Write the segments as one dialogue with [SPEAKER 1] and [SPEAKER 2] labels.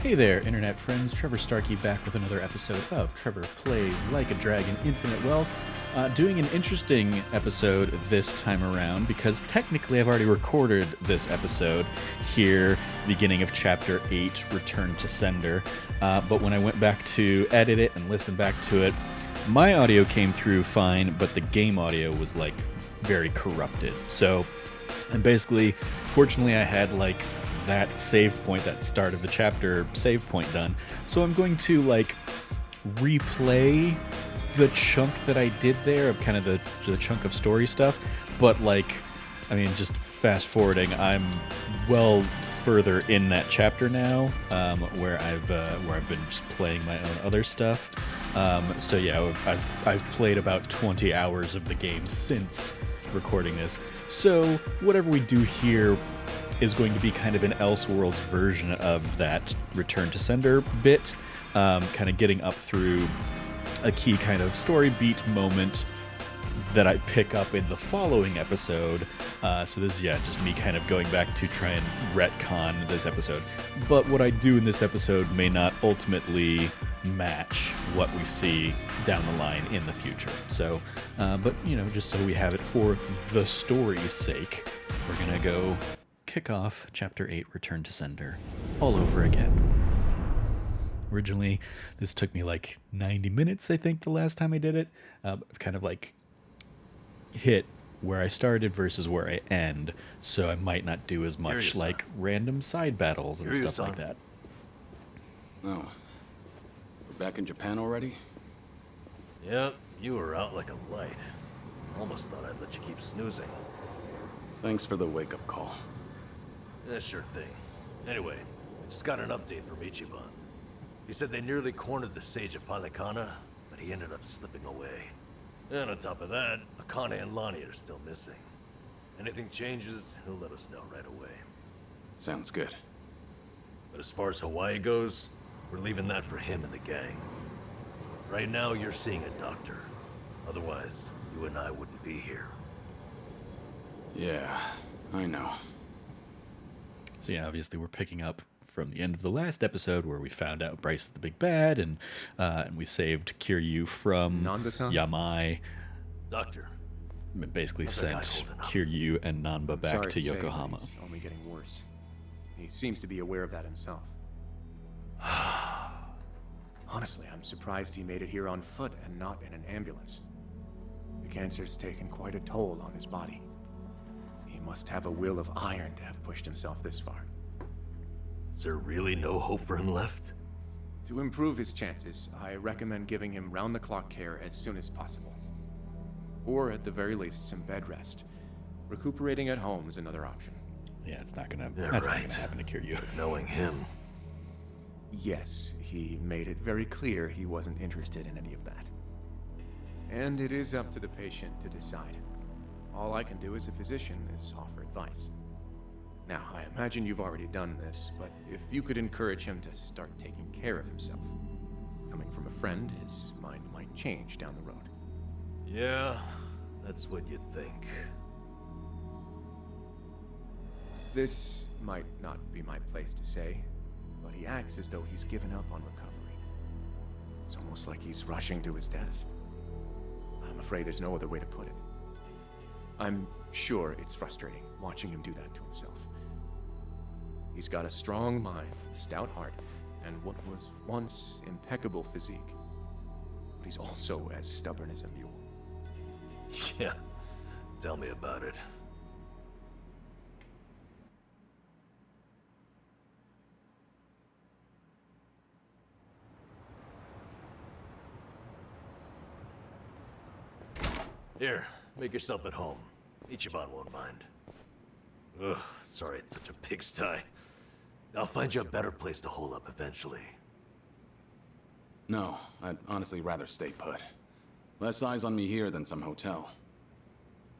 [SPEAKER 1] Hey there, internet friends. Trevor Starkey back with another episode of Trevor Plays Like a Dragon Infinite Wealth. Doing an interesting episode this time around because technically I've already recorded this episode here, beginning of Chapter 8, Return to Sender. But when I went back to edit it and listen back to it, my audio came through fine, but the game audio was like very corrupted. So, and basically, fortunately I had like that save point, that start of the chapter save point done. So I'm going to like replay the chunk that I did there of kind of the chunk of story stuff. But like, I mean, just fast forwarding, I'm well further in that chapter now, where I've been just playing my own other stuff. So yeah, I've played about 20 hours of the game since recording this. So whatever we do here is going to be kind of an Elseworlds version of that Return to Sender bit, kind of getting up through a key kind of story beat moment that I pick up in the following episode. So this is, just me kind of going back to try and retcon this episode. But what I do in this episode may not ultimately match what we see down the line in the future. So, but, just so we have it for the story's sake, we're going to go kick off Chapter 8, Return to Sender, all over again. Originally, this took me like 90 minutes, I think, the last time I did it. I've kind of like hit where I started versus where I end, so I might not do as much like random side battles and stuff like that.
[SPEAKER 2] Oh. We're back in Japan already?
[SPEAKER 3] Yep, you were out like a light. Almost thought I'd let you keep snoozing.
[SPEAKER 2] Thanks for the wake-up call.
[SPEAKER 3] Yeah, sure thing. Anyway, I just got an update from Ichiban. He said they nearly cornered the Sage of Palikana, but he ended up slipping away. And on top of that, Akane and Lonnie are still missing. Anything changes, he'll let us know right away.
[SPEAKER 2] Sounds good.
[SPEAKER 3] But as far as Hawaii goes, we're leaving that for him and the gang. Right now, you're seeing a doctor. Otherwise, you and I wouldn't be here.
[SPEAKER 2] Yeah, I know.
[SPEAKER 1] So yeah, obviously we're picking up from the end of the last episode where we found out Bryce is the big bad, and we saved Kiryu from Yamai.
[SPEAKER 3] Doctor.
[SPEAKER 1] Basically sent Kiryu and Nanba back to Yokohama.
[SPEAKER 4] He's only getting worse. He seems to be aware of that himself. Honestly, I'm surprised he made it here on foot and not in an ambulance. The cancer's taken quite a toll on his body. He must have a will of iron to have pushed himself this far.
[SPEAKER 3] Is there really no hope for him left?
[SPEAKER 4] To improve his chances, I recommend giving him round-the-clock care as soon as possible. Or at the very least, some bed rest. Recuperating at home is another option.
[SPEAKER 1] Yeah, that's not gonna happen to Kiryu.
[SPEAKER 3] But knowing him.
[SPEAKER 4] Yes, he made it very clear he wasn't interested in any of that. And it is up to the patient to decide. All I can do as a physician is offer advice. Now, I imagine you've already done this, but if you could encourage him to start taking care of himself. Coming from a friend, his mind might change down the road.
[SPEAKER 3] Yeah, that's what you'd think.
[SPEAKER 4] This might not be my place to say, but he acts as though he's given up on recovery. It's almost like he's rushing to his death. I'm afraid there's no other way to put it. I'm sure it's frustrating watching him do that to himself. He's got a strong mind, a stout heart, and what was once impeccable physique. But he's also as stubborn as a mule.
[SPEAKER 3] Yeah, tell me about it. Here, make yourself at home. Ichiban won't mind. Ugh, sorry it's such a pigsty. I'll find you a better place to hole up eventually.
[SPEAKER 2] No, I'd honestly rather stay put. Less eyes on me here than some hotel.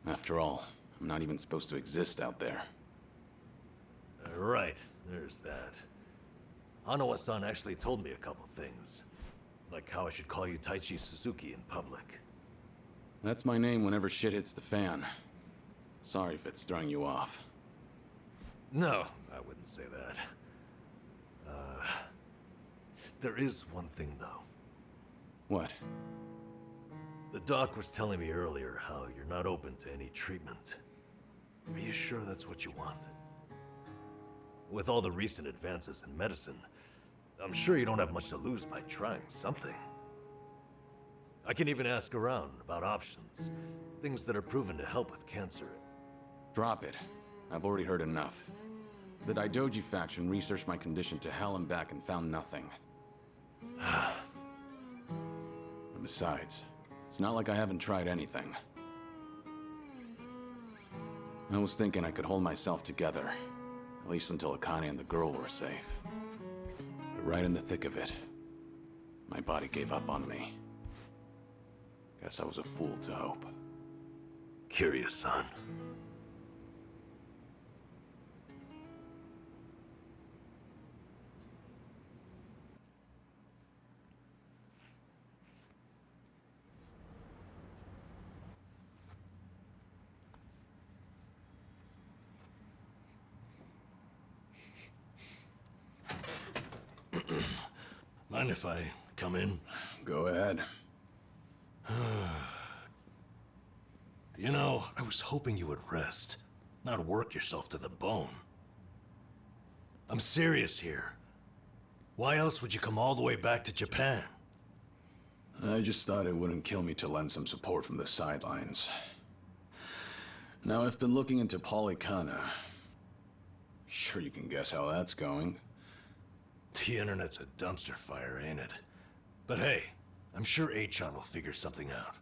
[SPEAKER 2] After all, I'm not even supposed to exist out there.
[SPEAKER 3] Right, there's that. Hanawa-san actually told me a couple things. Like how I should call you Taichi Suzuki in public.
[SPEAKER 2] That's my name whenever shit hits the fan. Sorry if it's throwing you off.
[SPEAKER 3] No, I wouldn't say that. There is one thing, though.
[SPEAKER 2] What?
[SPEAKER 3] The doc was telling me earlier how you're not open to any treatment. Are you sure that's what you want? With all the recent advances in medicine, I'm sure you don't have much to lose by trying something. I can even ask around about options, things that are proven to help with cancer.
[SPEAKER 2] Drop it. I've already heard enough. The Daidoji faction researched my condition to hell and back and found nothing. And besides, it's not like I haven't tried anything. I was thinking I could hold myself together, at least until Akane and the girl were safe. But right in the thick of it, my body gave up on me. Guess I was a fool to hope.
[SPEAKER 3] Kiryu-san. Mind if I come in?
[SPEAKER 2] Go ahead.
[SPEAKER 3] You know, I was hoping you would rest, not work yourself to the bone. I'm serious here. Why else would you come all the way back to Japan?
[SPEAKER 2] I just thought it wouldn't kill me to lend some support from the sidelines. Now, I've been looking into Polycana. Sure you can guess how that's going.
[SPEAKER 3] The internet's a dumpster fire, ain't it? But hey, I'm sure Achan will figure something out.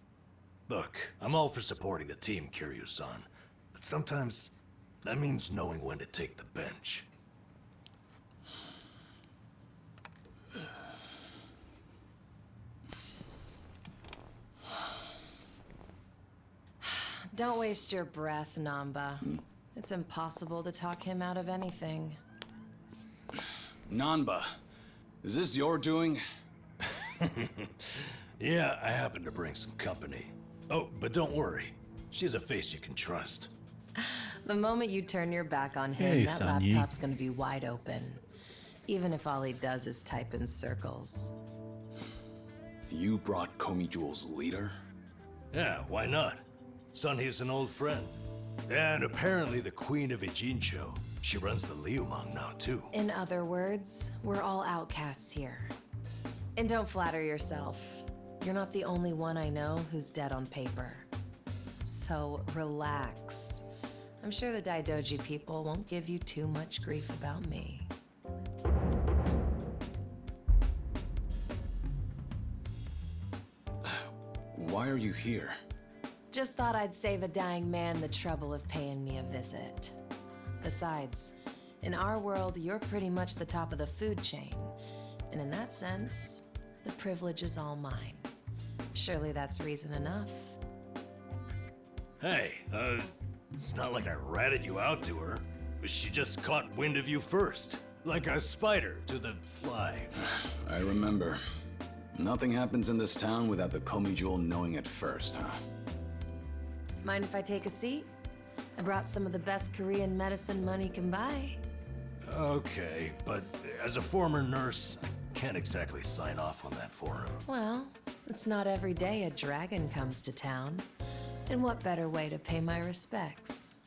[SPEAKER 3] Look, I'm all for supporting the team, Kiryu-san. But sometimes, that means knowing when to take the bench.
[SPEAKER 5] Don't waste your breath, Namba. It's impossible to talk him out of anything.
[SPEAKER 2] Nanba, is this your doing?
[SPEAKER 3] Yeah, I happen to bring some company. Oh, but don't worry. She's a face you can trust.
[SPEAKER 5] The moment you turn your back on him,
[SPEAKER 1] Hey,
[SPEAKER 5] that
[SPEAKER 1] Sanyi.
[SPEAKER 5] laptop's gonna be wide open. Even if all he does is type in circles.
[SPEAKER 2] You brought Komi Jewel's leader?
[SPEAKER 3] Yeah, why not? Sunhee's an old friend. And apparently the Queen of Ijincho. She runs the Liumang now, too.
[SPEAKER 5] In other words, we're all outcasts here. And don't flatter yourself. You're not the only one I know who's dead on paper. So relax. I'm sure the Daidoji people won't give you too much grief about me.
[SPEAKER 2] Why are you here?
[SPEAKER 5] Just thought I'd save a dying man the trouble of paying me a visit. Besides, in our world, you're pretty much the top of the food chain. And in that sense, the privilege is all mine. Surely that's reason enough.
[SPEAKER 3] Hey, it's not like I ratted you out to her. She just caught wind of you first. Like a spider to the fly.
[SPEAKER 2] I remember. Nothing happens in this town without the Komi Jewel knowing it first, huh?
[SPEAKER 5] Mind if I take a seat? I brought some of the best Korean medicine money can buy.
[SPEAKER 3] Okay, but as a former nurse, I can't exactly sign off on that for him.
[SPEAKER 5] Well, it's not every day a dragon comes to town. And what better way to pay my respects?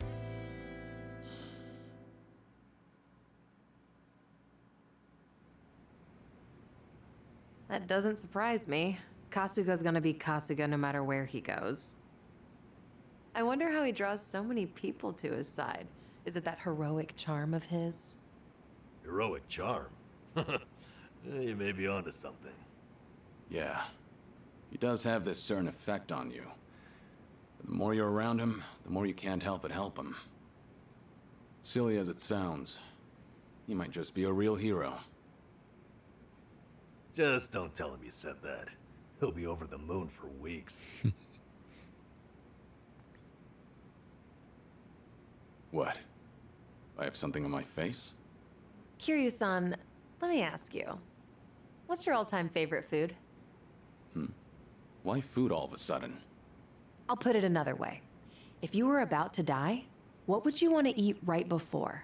[SPEAKER 5] That doesn't surprise me. Kasuga's gonna be Kasuga no matter where he goes. I wonder how he draws so many people to his side. Is it that heroic charm of his?
[SPEAKER 3] Heroic charm? You may be onto something.
[SPEAKER 2] Yeah. He does have this certain effect on you. The more you're around him, the more you can't help but help him. Silly as it sounds, he might just be a real hero.
[SPEAKER 3] Just don't tell him you said that. He'll be over the moon for weeks.
[SPEAKER 2] What? I have something on my face?
[SPEAKER 5] Kiryu-san, let me ask you. What's your all-time favorite food?
[SPEAKER 2] Why food all of a sudden?
[SPEAKER 5] I'll put it another way. If you were about to die, what would you want to eat right before?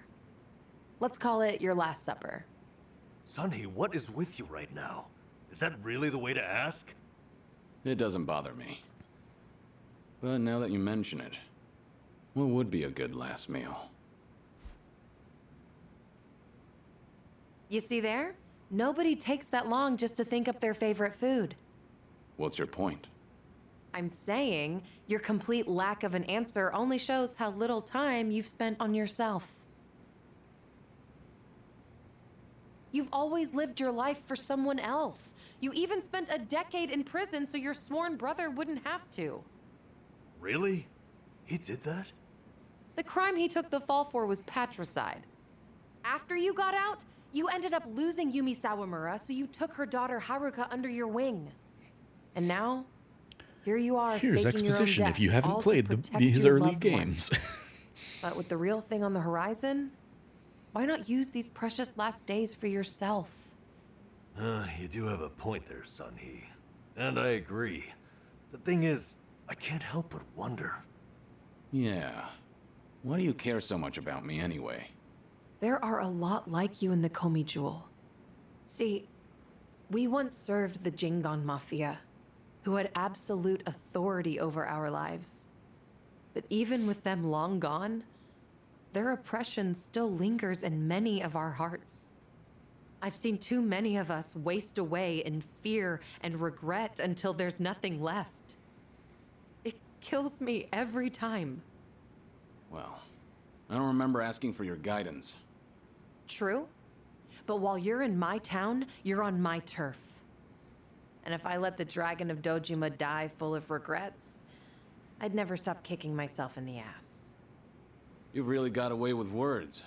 [SPEAKER 5] Let's call it your last supper.
[SPEAKER 3] Sunny, what is with you right now? Is that really the way to ask?
[SPEAKER 2] It doesn't bother me. But now that you mention it, what would be a good last meal?
[SPEAKER 5] You see there? Nobody takes that long just to think up their favorite food.
[SPEAKER 2] What's your point?
[SPEAKER 5] I'm saying your complete lack of an answer only shows how little time you've spent on yourself. You've always lived your life for someone else. You even spent a decade in prison so your sworn brother wouldn't have to.
[SPEAKER 3] Really? He did that?
[SPEAKER 5] The crime he took the fall for was patricide. After you got out, you ended up losing Yumi Sawamura, so you took her daughter Haruka under your wing. And now, here you are.
[SPEAKER 1] Here's
[SPEAKER 5] faking your own
[SPEAKER 1] exposition
[SPEAKER 5] death,
[SPEAKER 1] if you haven't
[SPEAKER 5] all to
[SPEAKER 1] played
[SPEAKER 5] protect
[SPEAKER 1] his
[SPEAKER 5] your
[SPEAKER 1] early
[SPEAKER 5] loved
[SPEAKER 1] games.
[SPEAKER 5] ones. But with the real thing on the horizon, why not use these precious last days for yourself?
[SPEAKER 3] You do have a point there, Sunhee. And I agree. The thing is, I can't help but wonder.
[SPEAKER 2] Yeah. Why do you care so much about me anyway?
[SPEAKER 5] There are a lot like you in the Komi Jewel. See, we once served the Jingon Mafia, who had absolute authority over our lives. But even with them long gone, their oppression still lingers in many of our hearts. I've seen too many of us waste away in fear and regret until there's nothing left. It kills me every time.
[SPEAKER 2] Well, I don't remember asking for your guidance.
[SPEAKER 5] True, but while you're in my town, you're on my turf. And if I let the Dragon of Dojima die full of regrets, I'd never stop kicking myself in the ass.
[SPEAKER 2] You've really got away with words.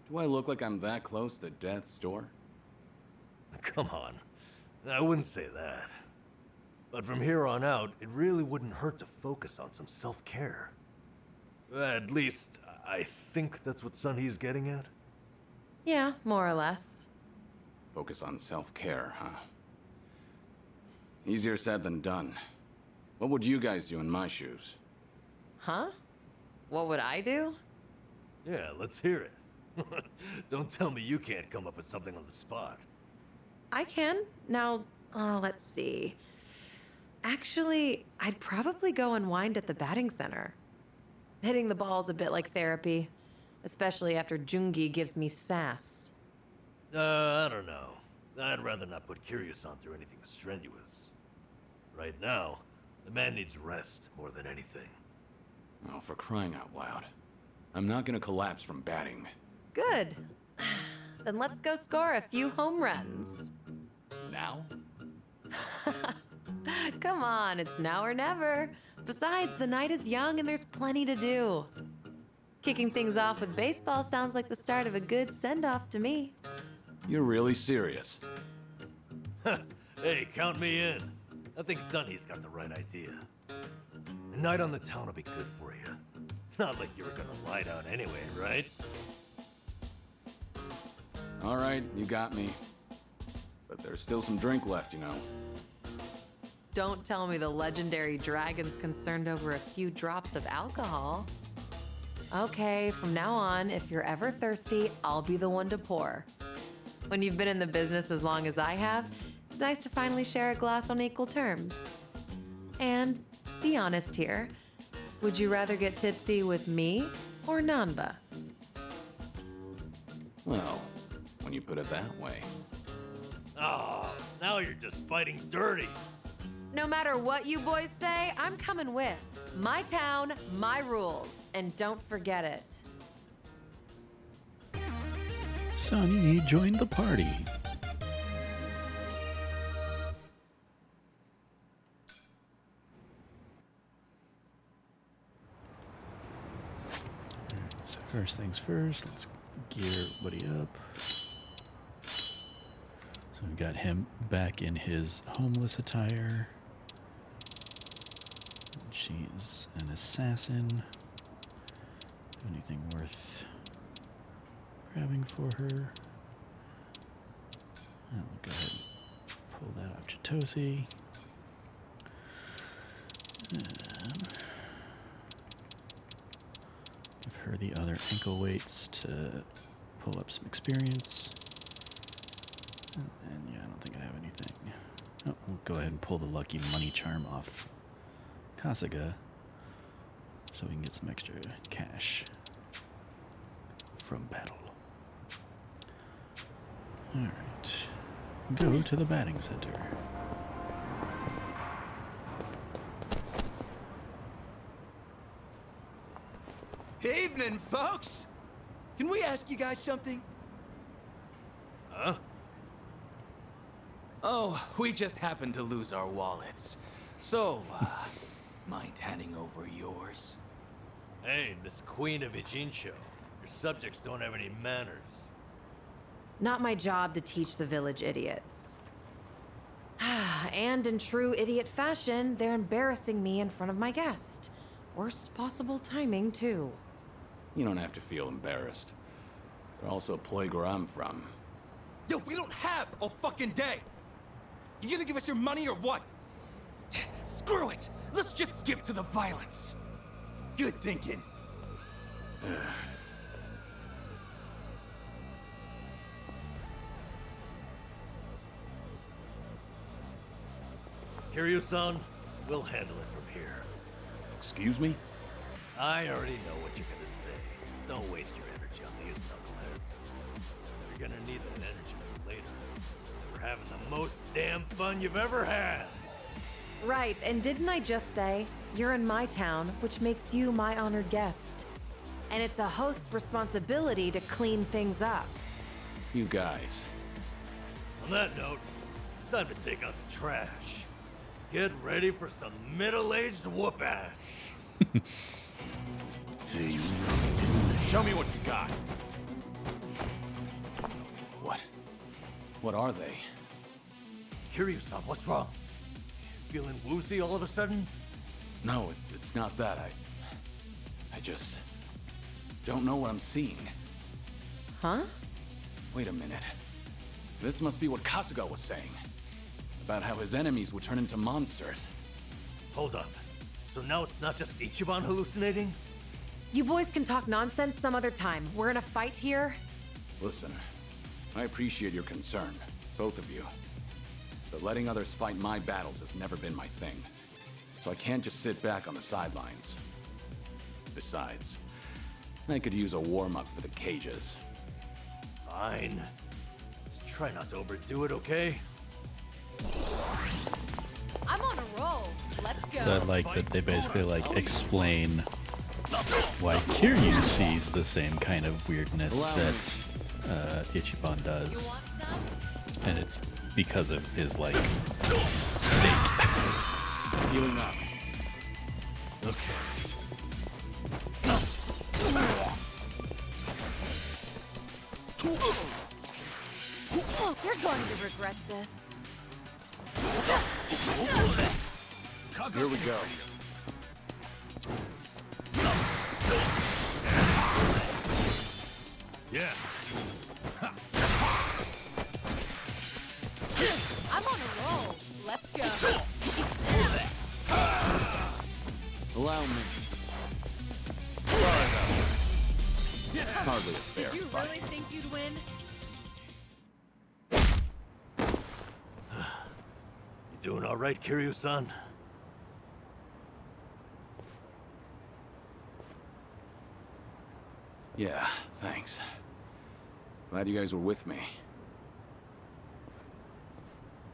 [SPEAKER 2] Do I look like I'm that close to death's door?
[SPEAKER 3] Come on. I wouldn't say that. But from here on out, it really wouldn't hurt to focus on some self-care. At least, I think that's what Sunhee's getting at.
[SPEAKER 5] Yeah, more or less.
[SPEAKER 2] Focus on self-care, huh? Easier said than done. What would you guys do in my shoes?
[SPEAKER 5] Huh? What would I do?
[SPEAKER 3] Yeah, let's hear it. Don't tell me you can't come up with something on the spot.
[SPEAKER 5] I can. Now, let's see. Actually, I'd probably go unwind at the batting center. Hitting the ball's a bit like therapy, especially after Jungi gives me sass.
[SPEAKER 3] I don't know. I'd rather not put Kiryu-san through anything strenuous. Right now, the man needs rest more than anything.
[SPEAKER 2] Oh, for crying out loud. I'm not gonna collapse from batting.
[SPEAKER 5] Good. Then let's go score a few home runs.
[SPEAKER 2] Now?
[SPEAKER 5] Come on, it's now or never. Besides, the night is young and there's plenty to do. Kicking things off with baseball sounds like the start of a good send-off to me.
[SPEAKER 2] You're really serious?
[SPEAKER 3] Hey, count me in. I think Sunny's got the right idea. A night on the town will be good for you. Not like you were gonna lie down anyway, right?
[SPEAKER 2] All right, you got me. But there's still some drink left, you know.
[SPEAKER 5] Don't tell me the legendary dragon's concerned over a few drops of alcohol. Okay, from now on, if you're ever thirsty, I'll be the one to pour. When you've been in the business as long as I have, it's nice to finally share a glass on equal terms. And be honest here, would you rather get tipsy with me or Nanba?
[SPEAKER 2] Well, when you put it that way.
[SPEAKER 3] Oh, now you're just fighting dirty.
[SPEAKER 5] No matter what you boys say, I'm coming with. My town, my rules, and don't forget it.
[SPEAKER 1] Sunny joined the party. So first things first, let's gear Woody up. So we've got him back in his homeless attire. And she's an assassin. Anything worth grabbing for her? I'll go ahead and pull that off Chitosi. And give her the other ankle weights to pull up some experience. And yeah, I don't think I have anything. Oh, we'll go ahead and pull the lucky money charm off Kasuga so we can get some extra cash from battle. Alright. Go to the batting center.
[SPEAKER 6] Evening, folks! Can we ask you guys something?
[SPEAKER 3] Huh?
[SPEAKER 6] Oh, we just happened to lose our wallets. So, mind handing over yours?
[SPEAKER 3] Hey, Miss Queen of Ijincho. Your subjects don't have any manners.
[SPEAKER 5] Not my job to teach the village idiots. And in true idiot fashion, they're embarrassing me in front of my guest. Worst possible timing, too.
[SPEAKER 2] You don't have to feel embarrassed. They're also a plague where I'm from.
[SPEAKER 6] Yo, we don't have a fucking day! You gonna give us your money or what? Screw it! Let's just skip to the violence. Good thinking.
[SPEAKER 3] Kiryu-san, we'll handle it from here.
[SPEAKER 2] Excuse me?
[SPEAKER 3] I already know what you're gonna say. Don't waste your energy on these knuckleheads. You're gonna need that energy for later. We're having the most damn fun you've ever had.
[SPEAKER 5] Right, and didn't I just say, you're in my town, which makes you my honored guest. And it's a host's responsibility to clean things up.
[SPEAKER 2] You guys.
[SPEAKER 3] On that note, it's time to take out the trash. Get ready for some middle-aged whoop-ass.
[SPEAKER 4] Show me what you got.
[SPEAKER 2] What? What are they?
[SPEAKER 3] Kiryu-san, what's wrong? Feeling woozy all of a sudden?
[SPEAKER 2] No, it's not that. I just don't know what I'm seeing.
[SPEAKER 5] Huh?
[SPEAKER 2] Wait a minute. This must be what Kasuga was saying. About how his enemies would turn into monsters.
[SPEAKER 3] Hold up. So now it's not just Ichiban hallucinating?
[SPEAKER 5] You boys can talk nonsense some other time. We're in a fight here.
[SPEAKER 2] Listen, I appreciate your concern, both of you. But letting others fight my battles has never been my thing. So I can't just sit back on the sidelines. Besides, I could use a warm-up for the cages.
[SPEAKER 3] Fine. Just try not to overdo it, okay?
[SPEAKER 7] I'm on a roll. Let's go.
[SPEAKER 1] So I like that they basically like explain why Kiryu sees the same kind of weirdness that Ichiban does,
[SPEAKER 7] Want some?
[SPEAKER 1] and it's because of his like state.
[SPEAKER 2] Healing up.
[SPEAKER 3] Okay.
[SPEAKER 7] You're going to regret this.
[SPEAKER 2] Here we go.
[SPEAKER 3] Yeah.
[SPEAKER 7] I'm on a roll. Let's go.
[SPEAKER 2] Allow me. Hardly a fair
[SPEAKER 7] Did you
[SPEAKER 2] fight.
[SPEAKER 7] really think you'd win?
[SPEAKER 3] You doing all right, Kiryu-san?
[SPEAKER 2] Yeah, thanks. Glad you guys were with me.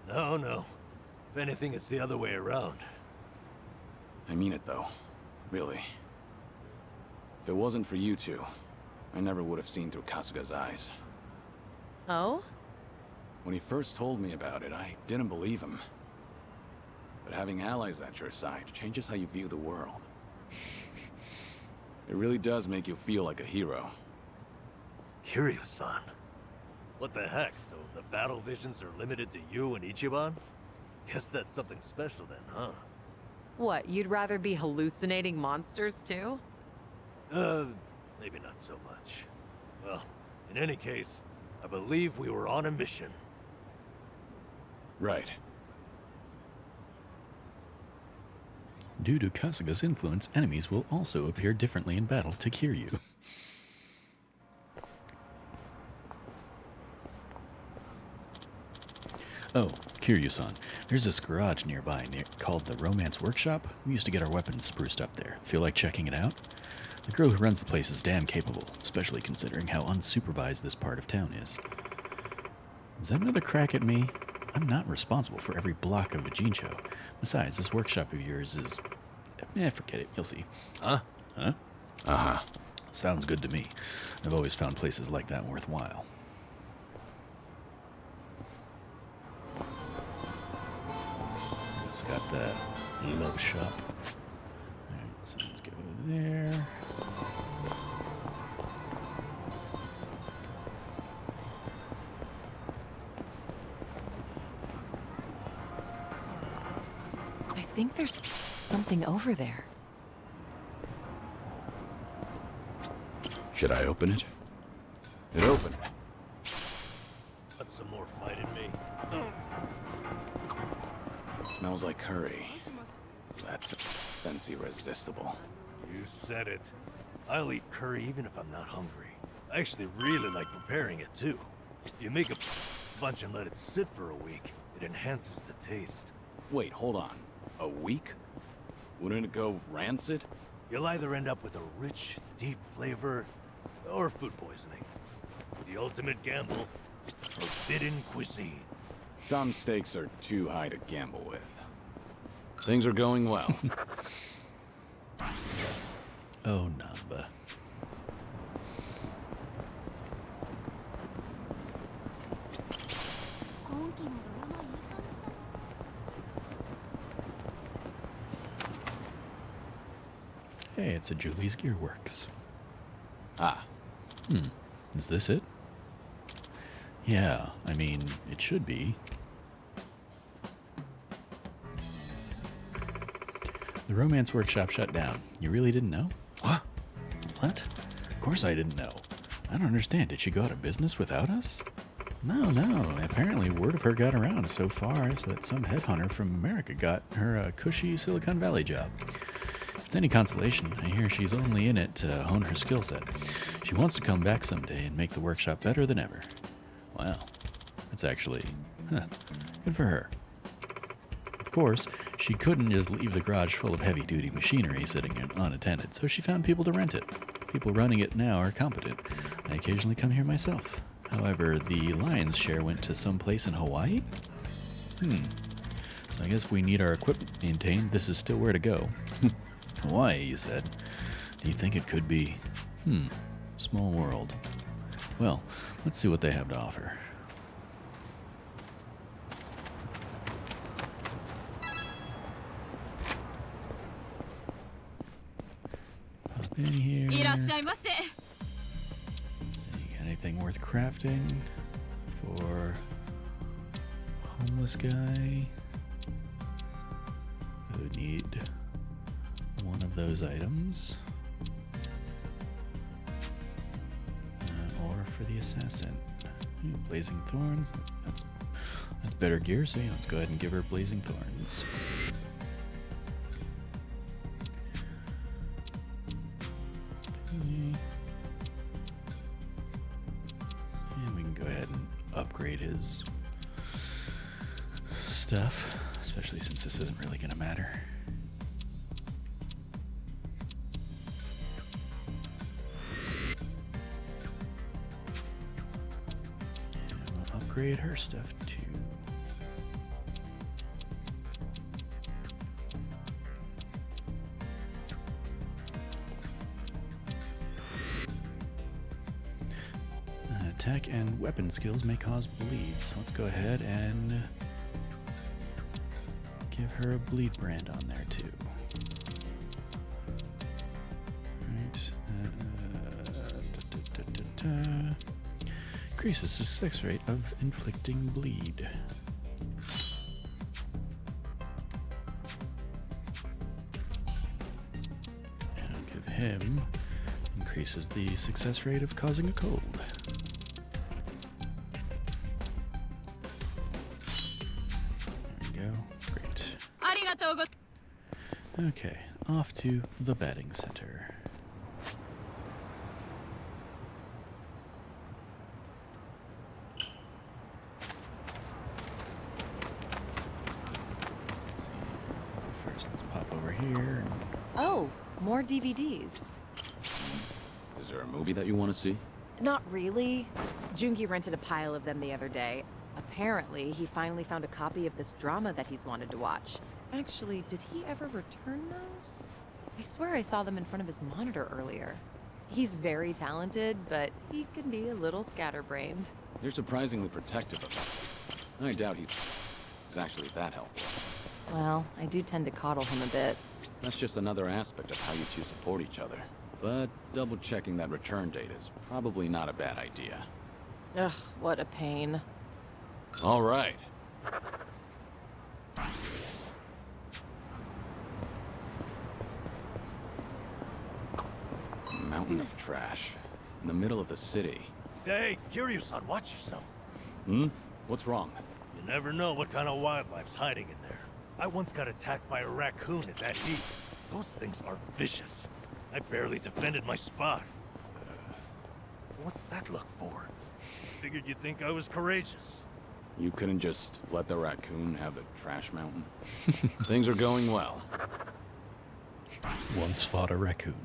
[SPEAKER 3] No, no. If anything, it's the other way around.
[SPEAKER 2] I mean it though. Really. If it wasn't for you two, I never would have seen through Kasuga's eyes.
[SPEAKER 5] Oh?
[SPEAKER 2] When he first told me about it, I didn't believe him. But having allies at your side changes how you view the world. It really does make you feel like a hero.
[SPEAKER 3] Kiryu-san? What the heck? So the battle visions are limited to you and Ichiban? Guess that's something special then, huh?
[SPEAKER 5] What, you'd rather be hallucinating monsters too?
[SPEAKER 3] Maybe not so much. Well, in any case, I believe we were on a mission.
[SPEAKER 2] Right.
[SPEAKER 1] Due to Kasuga's influence, enemies will also appear differently in battle to Kiryu. Oh, Kiryu-san, there's this garage nearby called the Romance Workshop. We used to get our weapons spruced up there. Feel like checking it out? The girl who runs the place is damn capable, especially considering how unsupervised this part of town is. Is that another crack at me? I'm not responsible for every block of a Gene show. Besides, this workshop of yours is... forget it. You'll see.
[SPEAKER 3] Huh?
[SPEAKER 1] Huh?
[SPEAKER 2] Uh-huh.
[SPEAKER 1] Sounds good to me. I've always found places like that worthwhile. Also got the love shop. Alright, so let's go there.
[SPEAKER 5] I think there's something over there.
[SPEAKER 2] Should I open it? It opened.
[SPEAKER 3] Got some more fight in me.
[SPEAKER 2] Smells like curry. That's irresistible.
[SPEAKER 3] You said it. I'll eat curry even if I'm not hungry. I actually really like preparing it too. You make a bunch and let it sit for a week. It enhances the taste.
[SPEAKER 2] Wait, hold on. A week? Wouldn't it go rancid?
[SPEAKER 3] You'll either end up with a rich, deep flavor, or food poisoning. The ultimate gamble, forbidden cuisine.
[SPEAKER 2] Some stakes are too high to gamble with. Things are going well.
[SPEAKER 1] Oh, Namba. Hey, it's a Julie's Gearworks.
[SPEAKER 2] Ah,
[SPEAKER 1] Is this it? Yeah, I mean, it should be. The Romance Workshop shut down. You really didn't know?
[SPEAKER 2] what?
[SPEAKER 1] What? Of course I didn't know. I don't understand. Did she go out of business without us? No. Apparently word of her got around so far as that some headhunter from America got her a cushy Silicon Valley job. If it's any consolation, I hear she's only in it to hone her skill set. She wants to come back someday and make the workshop better than ever. Wow. That's actually... good for her. Of course, she couldn't just leave the garage full of heavy-duty machinery sitting unattended, so she found people to rent it. People running it now are competent. I occasionally come here myself. However, the lion's share went to some place in Hawaii? So I guess if we need our equipment maintained, this is still where to go. Hawaii, you said. Do you think it could be? Small world. Well, let's see what they have to offer. Pop in here.
[SPEAKER 7] いらっしゃいませ。
[SPEAKER 1] Let's see, anything worth crafting for homeless guy who need one of those items, or for the assassin. Blazing thorns. That's better gear. So yeah, let's go ahead and give her blazing thorns. Okay. And we can go ahead and upgrade his stuff, especially since this isn't really going to matter. And we'll upgrade her stuff too. Attack and weapon skills may cause bleed, so let's go ahead and give her a bleed brand on there too. Right. Increases the success rate of inflicting bleed. And I'll give him increases the success rate of causing a cold. Okay, off to the batting center. So let's pop over here. And...
[SPEAKER 5] Oh, more DVDs.
[SPEAKER 2] Is there a movie that you want to see?
[SPEAKER 5] Not really. Jungi rented a pile of them the other day. Apparently, he finally found a copy of this drama that he's wanted to watch. Actually, did he ever return those? I swear I saw them in front of his monitor earlier. He's very talented, but he can be a little scatterbrained.
[SPEAKER 2] You're surprisingly protective of him. I doubt he's actually that helpful.
[SPEAKER 5] Well, I do tend to coddle him a bit.
[SPEAKER 2] That's just another aspect of how you two support each other. But double-checking that return date is probably not a bad idea.
[SPEAKER 5] Ugh, what a pain.
[SPEAKER 2] All right. Mountain of trash. In the middle of the city.
[SPEAKER 3] Hey, Kiryu-san, watch yourself.
[SPEAKER 2] Hmm? What's wrong?
[SPEAKER 3] You never know what kind of wildlife's hiding in there. I once got attacked by a raccoon at that heat. Those things are vicious. I barely defended my spot. What's that look for? Figured you'd think I was courageous.
[SPEAKER 2] You couldn't just let the raccoon have the trash mountain? Things are going well.
[SPEAKER 1] Once fought a raccoon.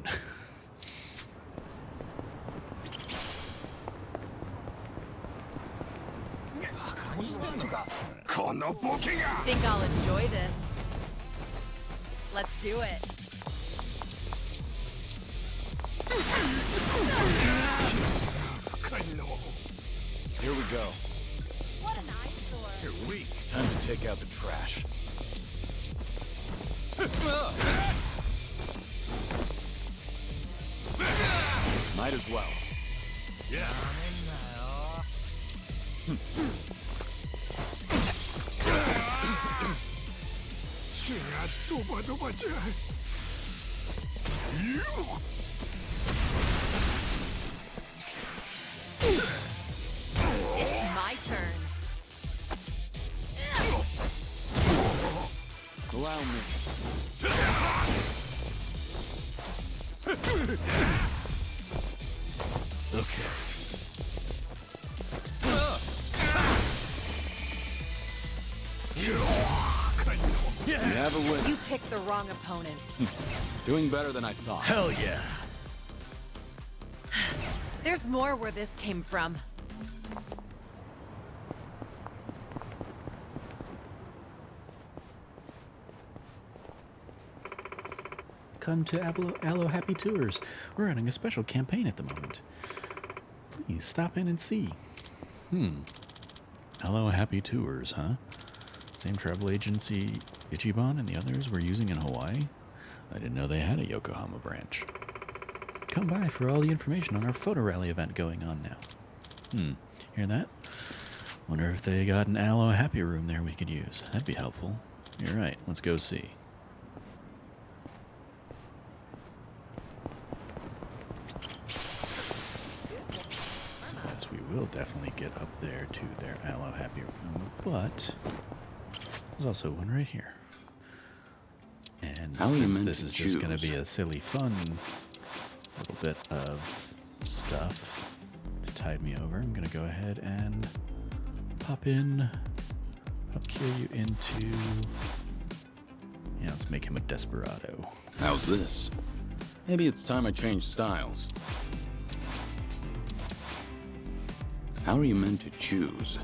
[SPEAKER 5] Think I'll enjoy this. Let's do it.
[SPEAKER 2] Here we go.
[SPEAKER 7] What an eyesore.
[SPEAKER 3] You're weak.
[SPEAKER 2] Time to take out the trash. Might as well.
[SPEAKER 3] Yeah.
[SPEAKER 5] It's my turn.
[SPEAKER 2] Allow me.
[SPEAKER 3] Okay.
[SPEAKER 2] You have a win.
[SPEAKER 5] You picked the wrong opponent.
[SPEAKER 2] Doing better than I thought.
[SPEAKER 3] Hell yeah.
[SPEAKER 5] There's more where this came from.
[SPEAKER 1] Come to Aloe Happy Tours. We're running a special campaign at the moment. Please stop in and see. Aloe Happy Tours, huh? Same travel agency Ichiban and the others were using in Hawaii? I didn't know they had a Yokohama branch. Come by for all the information on our photo rally event going on now. Hear that? Wonder if they got an Aloe Happy room there we could use. That'd be helpful. You're right, let's go see. Yes, we will definitely get up there to their Aloe Happy room, but there's also one right here. And
[SPEAKER 2] How are you
[SPEAKER 1] since
[SPEAKER 2] meant
[SPEAKER 1] this
[SPEAKER 2] to
[SPEAKER 1] is just going to
[SPEAKER 2] choose?
[SPEAKER 1] be a silly, fun little bit of stuff to tide me over, I'm going to go ahead and pop Kiryu into... Yeah, let's make him a desperado.
[SPEAKER 2] How's this? Maybe it's time I change styles. How are you meant to choose?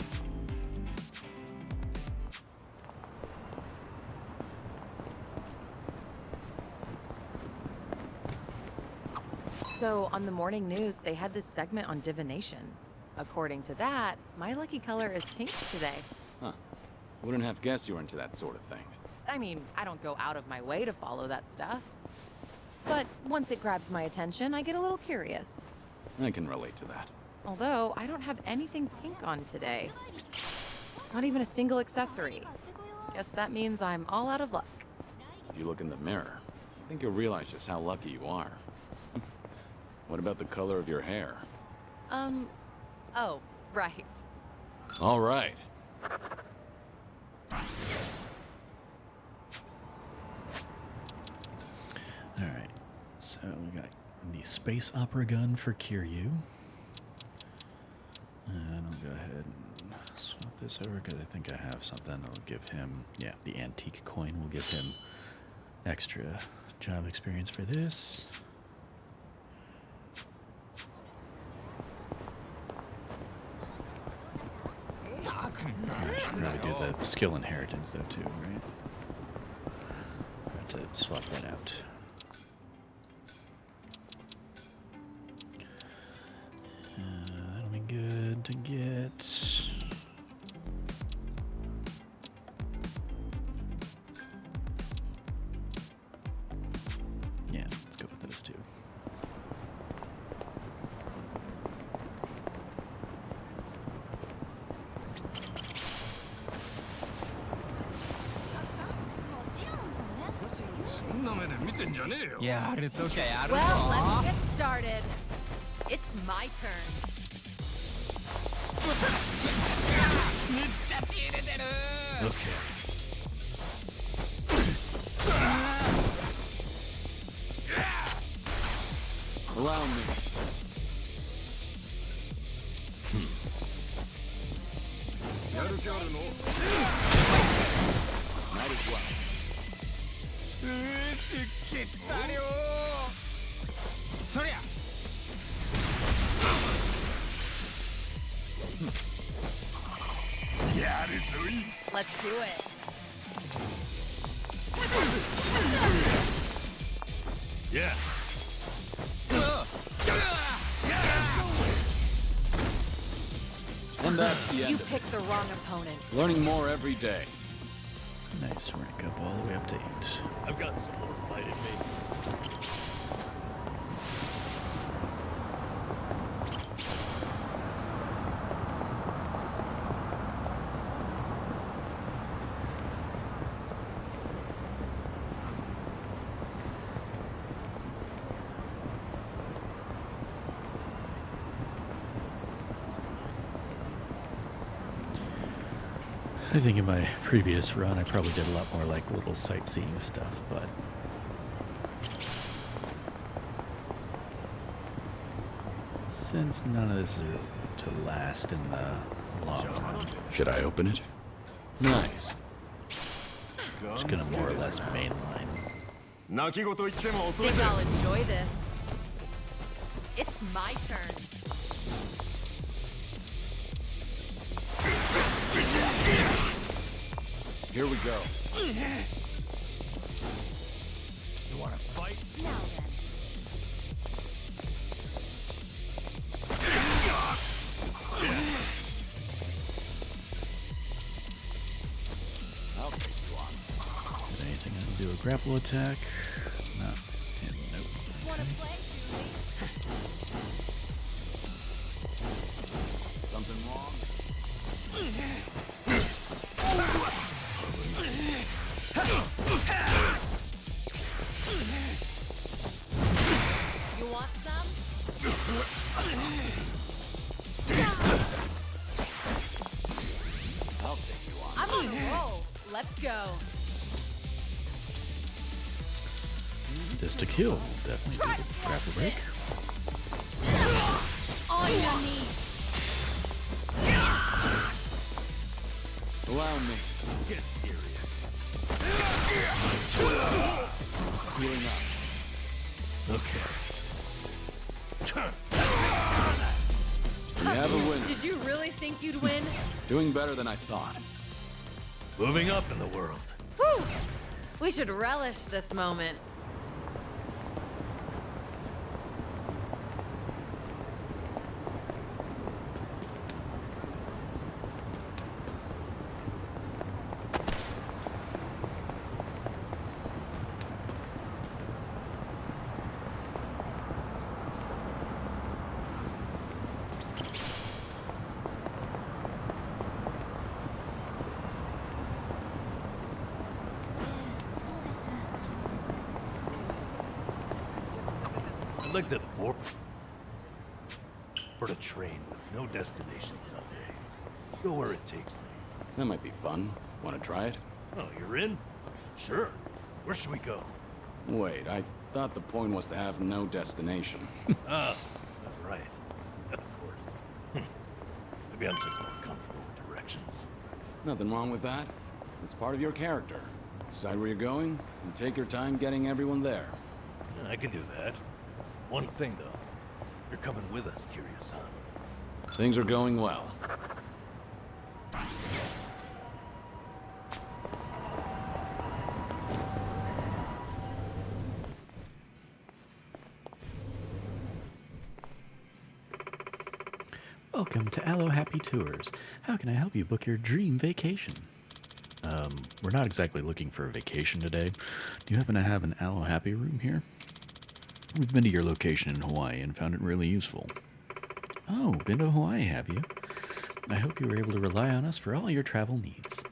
[SPEAKER 5] So, on the morning news, they had this segment on divination. According to that, my lucky color is pink today.
[SPEAKER 2] Huh. Wouldn't have guessed you were into that sort of thing.
[SPEAKER 5] I mean, I don't go out of my way to follow that stuff. But once it grabs my attention, I get a little curious.
[SPEAKER 2] I can relate to that.
[SPEAKER 5] Although, I don't have anything pink on today. Not even a single accessory. Guess that means I'm all out of luck.
[SPEAKER 2] If you look in the mirror, I think you'll realize just how lucky you are. What about the color of your hair?
[SPEAKER 5] Oh, right.
[SPEAKER 2] All right.
[SPEAKER 1] Alright, so we got the space opera gun for Kiryu. And I'll go ahead and swap this over because I think I have something that'll give him, yeah, the antique coin will give him extra job experience for this. I should probably do the skill inheritance though too, right? I have to swap that out. That'll be good to get. Yeah, let's go with those two.
[SPEAKER 7] Well, let's get started. It's my turn.
[SPEAKER 3] Okay.
[SPEAKER 2] Allow me. Might as well.
[SPEAKER 7] Let's do it.
[SPEAKER 3] Yeah.
[SPEAKER 2] And that's the
[SPEAKER 5] You
[SPEAKER 2] end of it.
[SPEAKER 5] picked the wrong opponent.
[SPEAKER 2] Learning more every day.
[SPEAKER 1] Nice, rank up all the way up to 8.
[SPEAKER 3] I've got some more fight in me.
[SPEAKER 1] I think in my previous run I probably did a lot more like little sightseeing stuff, but since none of this is to last in the long run,
[SPEAKER 2] Should I open it? Nice.
[SPEAKER 1] just gonna more or less mainline.
[SPEAKER 7] Think I'll enjoy this. It's my turn.
[SPEAKER 2] Here we go.
[SPEAKER 3] You want to fight?
[SPEAKER 7] Now then.
[SPEAKER 2] I'll take you on.
[SPEAKER 1] Did anything that'll do a grapple attack? Not him, nope.
[SPEAKER 7] Wanna play, Julie?
[SPEAKER 2] Something wrong?
[SPEAKER 7] You want some?
[SPEAKER 2] I'll take you on.
[SPEAKER 7] I'm on a roll. Let's go.
[SPEAKER 1] Sadistic heal, definitely do the grapple break.
[SPEAKER 7] On your knees.
[SPEAKER 2] Allow me.
[SPEAKER 3] Get serious.
[SPEAKER 2] Healing up.
[SPEAKER 3] Okay.
[SPEAKER 2] We have a winner.
[SPEAKER 7] Did you really think you'd win?
[SPEAKER 2] Doing better than I thought.
[SPEAKER 3] Moving up in the world.
[SPEAKER 7] Whew. We should relish this moment.
[SPEAKER 3] I'd like to board a train with no destination someday. Go where it takes me.
[SPEAKER 2] That might be fun. Want to try it?
[SPEAKER 3] Oh, you're in? Sure. Where should we go?
[SPEAKER 2] Wait, I thought the point was to have no destination.
[SPEAKER 3] Ah, right. Of course. Maybe I'm just not comfortable with directions.
[SPEAKER 2] Nothing wrong with that. It's part of your character. Decide where you're going, and take your time getting everyone there.
[SPEAKER 3] Yeah, I can do that. One thing, though. You're coming with us, Kiryu-san.
[SPEAKER 2] Things are going well.
[SPEAKER 1] Welcome to Allo Happy Tours. How can I help you book your dream vacation? We're not exactly looking for a vacation today. Do you happen to have an Allo Happy room here? We've been to your location in Hawaii and found it really useful. Oh, been to Hawaii, have you? I hope you were able to rely on us for all your travel needs.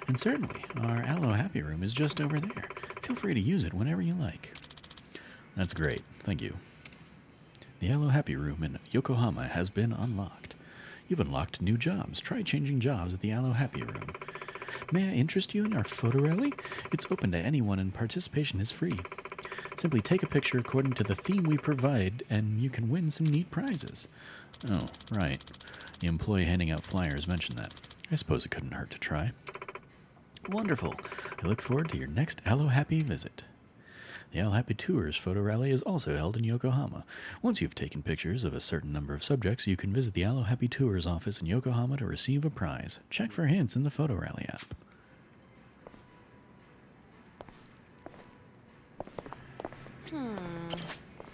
[SPEAKER 1] And certainly, our Allo Happy room is just over there. Feel free to use it whenever you like. That's great, thank you. The Allo Happy room in Yokohama has been unlocked. You've unlocked new jobs. Try changing jobs at the Allo Happy room. May I interest you in our photo rally? It's open to anyone and participation is free. Simply take a picture according to the theme we provide and you can win some neat prizes. Oh, right. The employee handing out flyers mentioned that. I suppose it couldn't hurt to try. Wonderful. I look forward to your next Allo Happy visit. The Allo Happy Tours photo rally is also held in Yokohama. Once you've taken pictures of a certain number of subjects, you can visit the Allo Happy Tours office in Yokohama to receive a prize. Check for hints in the photo rally app.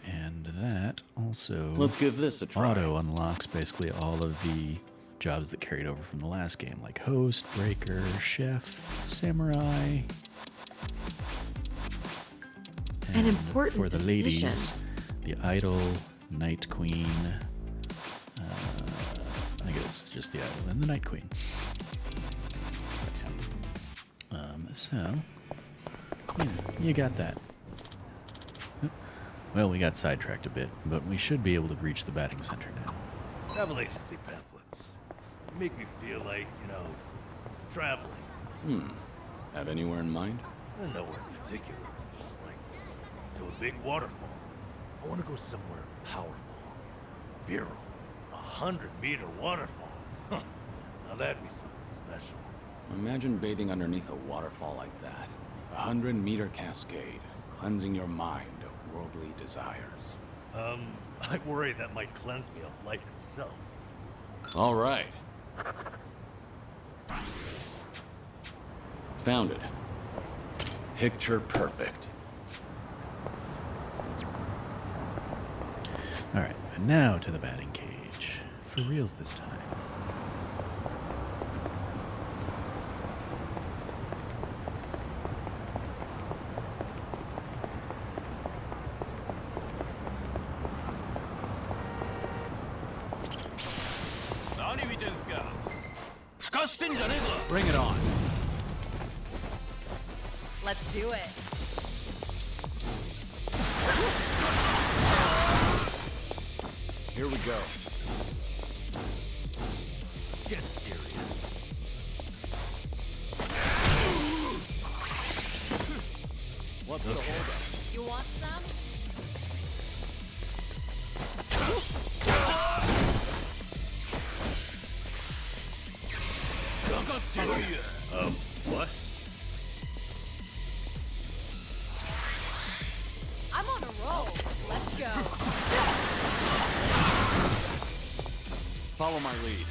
[SPEAKER 1] And that also
[SPEAKER 2] Let's give this a try.
[SPEAKER 1] auto unlocks basically all of the jobs that carried over from the last game, like host, breaker, chef, samurai.
[SPEAKER 8] An
[SPEAKER 1] And
[SPEAKER 8] important
[SPEAKER 1] for the ladies,
[SPEAKER 8] decision.
[SPEAKER 1] the idol, night queen. I think it's just the idol and the night queen. So you got that. Well, we got sidetracked a bit, but we should be able to reach the batting center now.
[SPEAKER 3] Travel agency pamphlets. Make me feel like, traveling.
[SPEAKER 2] Have anywhere in mind?
[SPEAKER 3] Nowhere in particular. Just like to a big waterfall. I want to go somewhere powerful, virile, 100-meter waterfall. Huh. Now that'd be something special.
[SPEAKER 2] Imagine bathing underneath a waterfall like that. 100-meter cascade, cleansing your mind of worldly desires.
[SPEAKER 3] I worry that might cleanse me of life itself.
[SPEAKER 2] All right. Found it. Picture perfect.
[SPEAKER 1] All right, and now to the batting cage. For reals this time.
[SPEAKER 2] Bring it on.
[SPEAKER 7] Let's do it.
[SPEAKER 2] Here we go.
[SPEAKER 3] Get serious.
[SPEAKER 2] What's the holdup?
[SPEAKER 7] You want some?
[SPEAKER 3] What?
[SPEAKER 7] I'm on a roll. Let's go.
[SPEAKER 2] Follow my lead.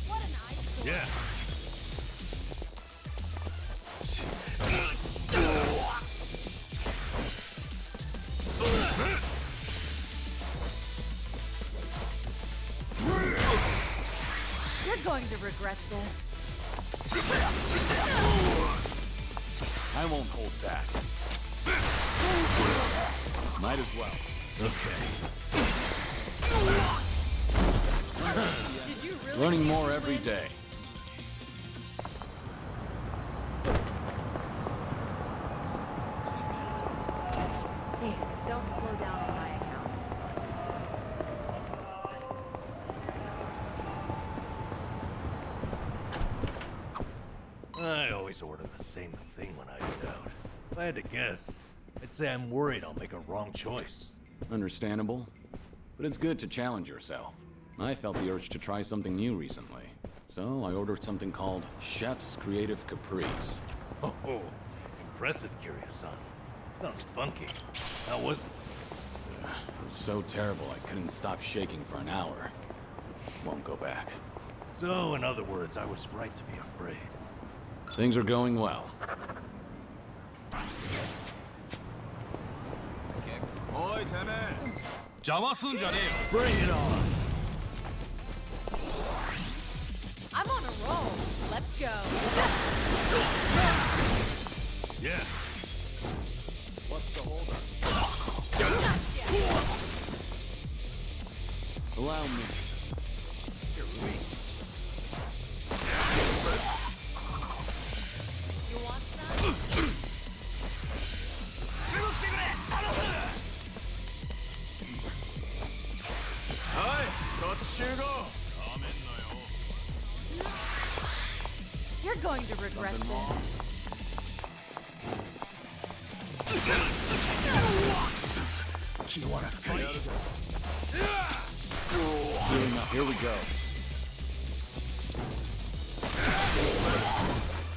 [SPEAKER 7] What an eyesore.
[SPEAKER 3] Yeah.
[SPEAKER 7] You're going to regret this.
[SPEAKER 2] I won't hold back. Might as well.
[SPEAKER 7] Did you really
[SPEAKER 2] Learning
[SPEAKER 7] think
[SPEAKER 2] more
[SPEAKER 7] you'd
[SPEAKER 2] every
[SPEAKER 7] win?
[SPEAKER 2] day.
[SPEAKER 7] Hey, don't slow down on my account.
[SPEAKER 3] I always order the same thing when I eat out. If I had to guess, I'd say I'm worried I'll make a wrong choice.
[SPEAKER 2] Understandable. But it's good to challenge yourself. I felt the urge to try something new recently. So I ordered something called Chef's Creative Caprice.
[SPEAKER 3] Oh, impressive, Kiryu-san. Sounds funky. How was it?
[SPEAKER 2] It was so terrible I couldn't stop shaking for an hour. Won't go back.
[SPEAKER 3] So, in other words, I was right to be afraid.
[SPEAKER 2] Things are going well.
[SPEAKER 3] Bring it on!
[SPEAKER 7] I'm on a roll. Let's go.
[SPEAKER 3] Yeah. What's the holdup?
[SPEAKER 2] Allow me.
[SPEAKER 7] You want some? You're going to regret this.
[SPEAKER 2] Here we go.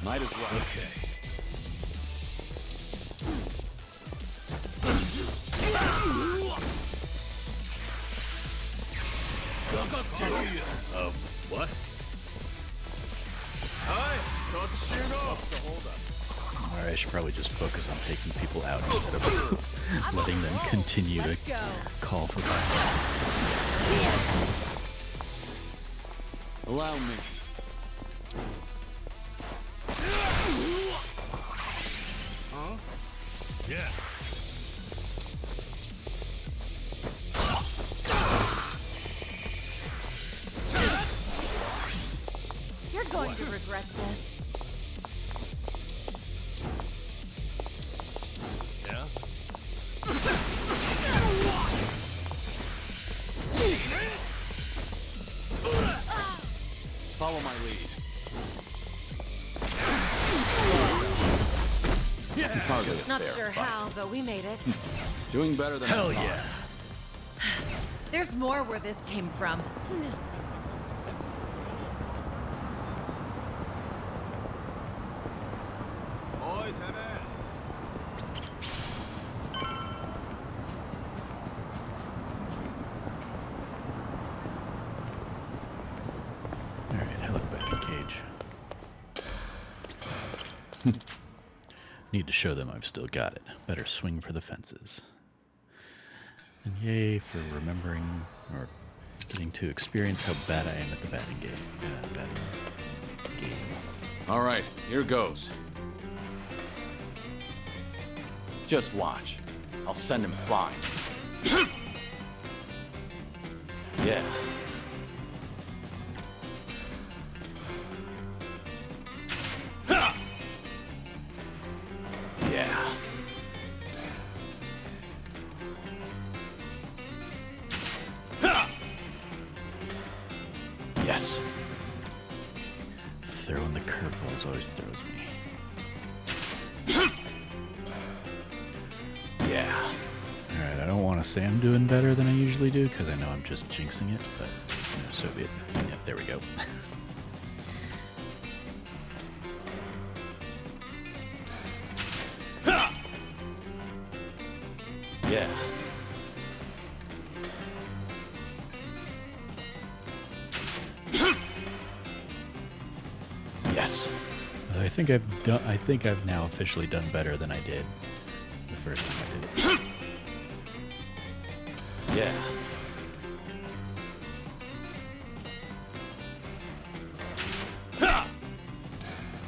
[SPEAKER 2] Might as well.
[SPEAKER 3] Okay. What?
[SPEAKER 1] Alright, I should probably just focus on taking people out instead of letting them continue to
[SPEAKER 7] Let's go.
[SPEAKER 1] call for violence.
[SPEAKER 2] Allow me.
[SPEAKER 3] Yeah.
[SPEAKER 7] You're going to regret this.
[SPEAKER 3] Yeah?
[SPEAKER 2] Follow my lead. Hardly a
[SPEAKER 7] Not
[SPEAKER 2] fair
[SPEAKER 7] sure
[SPEAKER 2] fight.
[SPEAKER 7] how, but we made it.
[SPEAKER 2] Doing better than
[SPEAKER 3] Hell
[SPEAKER 2] I thought.
[SPEAKER 3] yeah.
[SPEAKER 7] There's more where this came from.
[SPEAKER 1] Alright, hello, batting cage. Need to show them I've still got it. Better swing for the fences. And yay for remembering or getting to experience how bad I am at the batting game. Batting game.
[SPEAKER 2] All right, here goes. Just watch. I'll send him flying. Yeah. Yeah. Yes.
[SPEAKER 1] Throwing the curveballs always throws me.
[SPEAKER 2] Yeah.
[SPEAKER 1] Alright, I don't want to say I'm doing better than I usually do, because I know I'm just jinxing it, but so be it. Yep, there we go.
[SPEAKER 2] Yeah. Yes.
[SPEAKER 1] I think I've now officially done better than I did the first time I did it.
[SPEAKER 2] Yeah.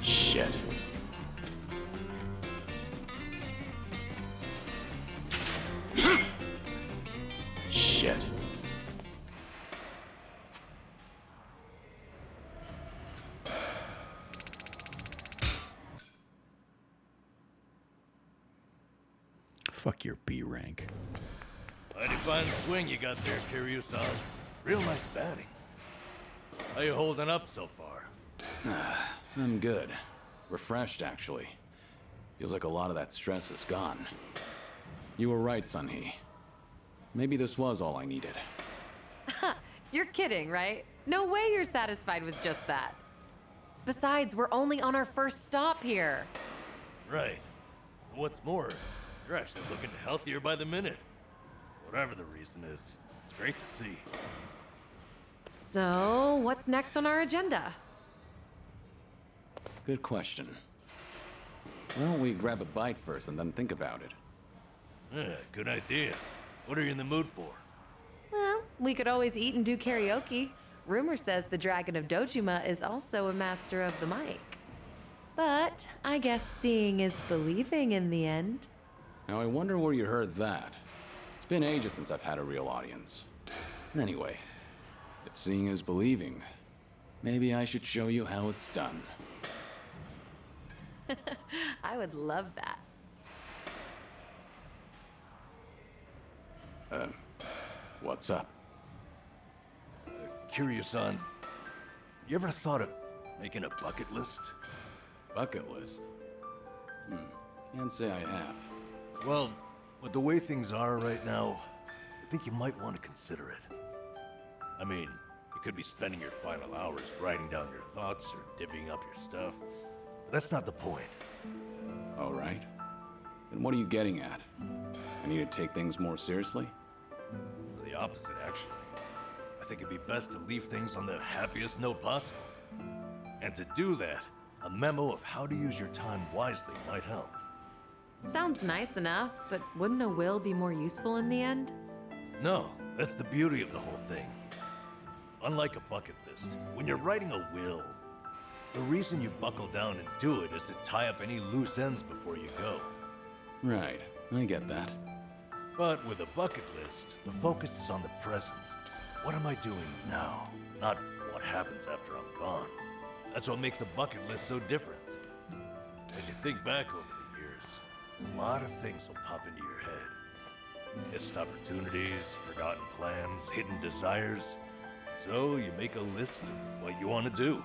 [SPEAKER 2] Shit. Shit.
[SPEAKER 1] Fuck your B rank.
[SPEAKER 3] Mighty fine swing you got there, Kiryu-san. Real nice batting. How you holding up so far?
[SPEAKER 2] I'm good. Refreshed, actually. Feels like a lot of that stress is gone. You were right, Sun-hee. Maybe this was all I needed.
[SPEAKER 5] You're kidding, right? No way you're satisfied with just that. Besides, we're only on our first stop here.
[SPEAKER 3] Right. What's more, you're actually looking healthier by the minute. Whatever the reason is, it's great to see.
[SPEAKER 5] So, what's next on our agenda?
[SPEAKER 2] Good question. Why don't we grab a bite first and then think about it?
[SPEAKER 3] Yeah, good idea. What are you in the mood for?
[SPEAKER 5] Well, we could always eat and do karaoke. Rumor says the Dragon of Dojima is also a master of the mic. But I guess seeing is believing in the end.
[SPEAKER 2] Now I wonder where you heard that. It's been ages since I've had a real audience. Anyway, if seeing is believing, maybe I should show you how it's done.
[SPEAKER 5] I would love that.
[SPEAKER 2] What's up?
[SPEAKER 3] Kiryu-san, you ever thought of making a bucket list?
[SPEAKER 2] Bucket list? Can't say I have.
[SPEAKER 3] Well, with the way things are right now, I think you might want to consider it. I mean, you could be spending your final hours writing down your thoughts or divvying up your stuff. But that's not the point.
[SPEAKER 2] All right. Then what are you getting at? I need to take things more seriously?
[SPEAKER 3] The opposite, actually. I think it'd be best to leave things on the happiest note possible. And to do that, a memo of how to use your time wisely might help.
[SPEAKER 5] Sounds nice enough, but wouldn't a will be more useful in the end?
[SPEAKER 3] No, that's the beauty of the whole thing. Unlike a bucket list, when you're writing a will, the reason you buckle down and do it is to tie up any loose ends before you go.
[SPEAKER 2] Right, I get that.
[SPEAKER 3] But with a bucket list, the focus is on the present. What am I doing now? Not what happens after I'm gone. That's what makes a bucket list so different. As you think back over the years, a lot of things will pop into your head. Missed opportunities, forgotten plans, hidden desires. So you make a list of what you want to do.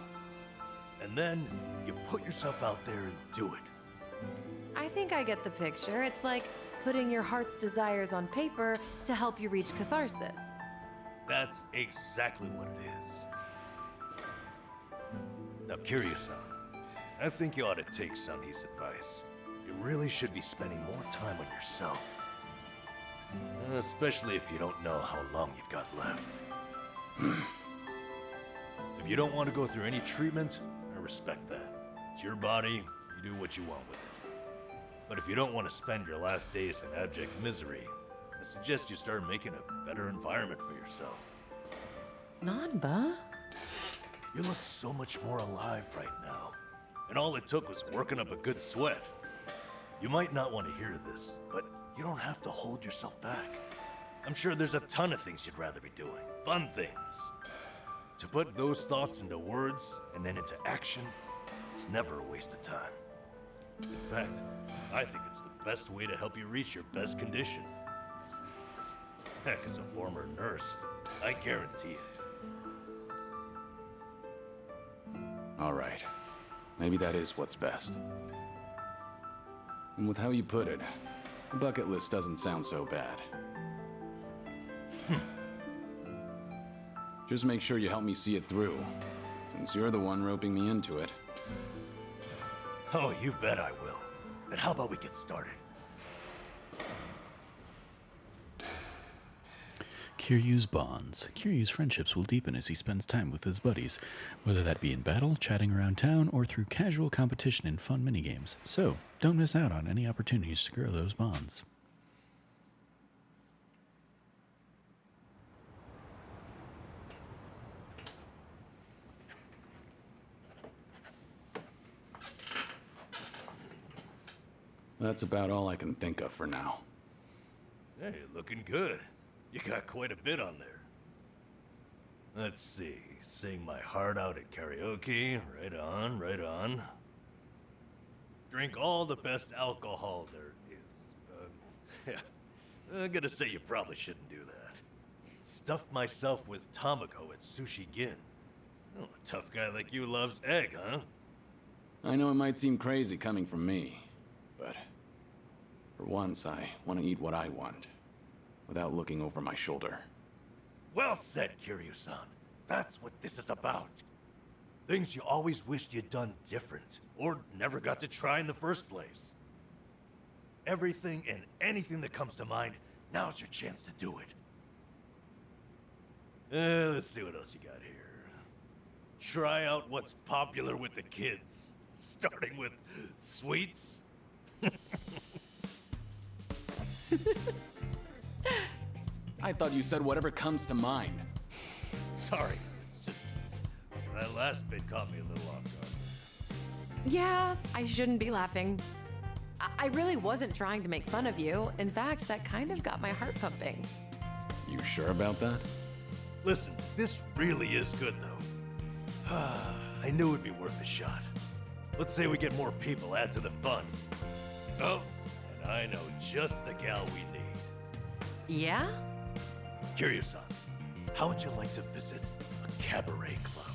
[SPEAKER 3] And then you put yourself out there and do it.
[SPEAKER 5] I think I get the picture. It's like putting your heart's desires on paper to help you reach catharsis.
[SPEAKER 3] That's exactly what it is. Now, Kiryu-san, I think you ought to take Sunny's advice. You really should be spending more time on yourself. Especially if you don't know how long you've got left. If you don't want to go through any treatment, I respect that. It's your body, you do what you want with it. But if you don't want to spend your last days in abject misery, I suggest you start making a better environment for yourself.
[SPEAKER 5] Nanba?
[SPEAKER 3] You look so much more alive right now. And all it took was working up a good sweat. You might not want to hear this, but you don't have to hold yourself back. I'm sure there's a ton of things you'd rather be doing. Fun things. To put those thoughts into words and then into action, it's never a waste of time. In fact, I think it's the best way to help you reach your best condition. Heck, as a former nurse, I guarantee it.
[SPEAKER 2] All right. Maybe that is what's best. And with how you put it, the bucket list doesn't sound so bad. Just make sure you help me see it through, since you're the one roping me into it.
[SPEAKER 3] Oh, you bet I will. Then how about we get started?
[SPEAKER 1] Kiryu's bonds. Kiryu's friendships will deepen as he spends time with his buddies, whether that be in battle, chatting around town, or through casual competition and fun minigames. So, don't miss out on any opportunities to grow those bonds.
[SPEAKER 2] That's about all I can think of for now.
[SPEAKER 3] Hey, looking good. You got quite a bit on there. Let's see. Sing my heart out at karaoke. Right on, right on. Drink all the best alcohol there is. Yeah. I'm gonna say you probably shouldn't do that. Stuff myself with Tamako at Sushi Gin. Oh, a tough guy like you loves egg, huh?
[SPEAKER 2] I know it might seem crazy coming from me, but for once I want to eat what I want, without looking over my shoulder.
[SPEAKER 3] Well said, Kiryu-san. That's what this is about. Things you always wished you'd done different, or never got to try in the first place. Everything and anything that comes to mind, now's your chance to do it. Let's see what else you got here. Try out what's popular with the kids, starting with sweets.
[SPEAKER 2] I thought you said whatever comes to mind.
[SPEAKER 3] Sorry, it's just that last bit caught me a little off guard.
[SPEAKER 7] Yeah, I shouldn't be laughing. I really wasn't trying to make fun of you. In fact, that kind of got my heart pumping.
[SPEAKER 2] You sure about that?
[SPEAKER 3] Listen, this really is good, though. I knew it'd be worth a shot. Let's say we get more people, add to the fun. Oh, and I know just the gal we need.
[SPEAKER 7] Yeah?
[SPEAKER 3] Kiryu-san, how would you like to visit a cabaret club?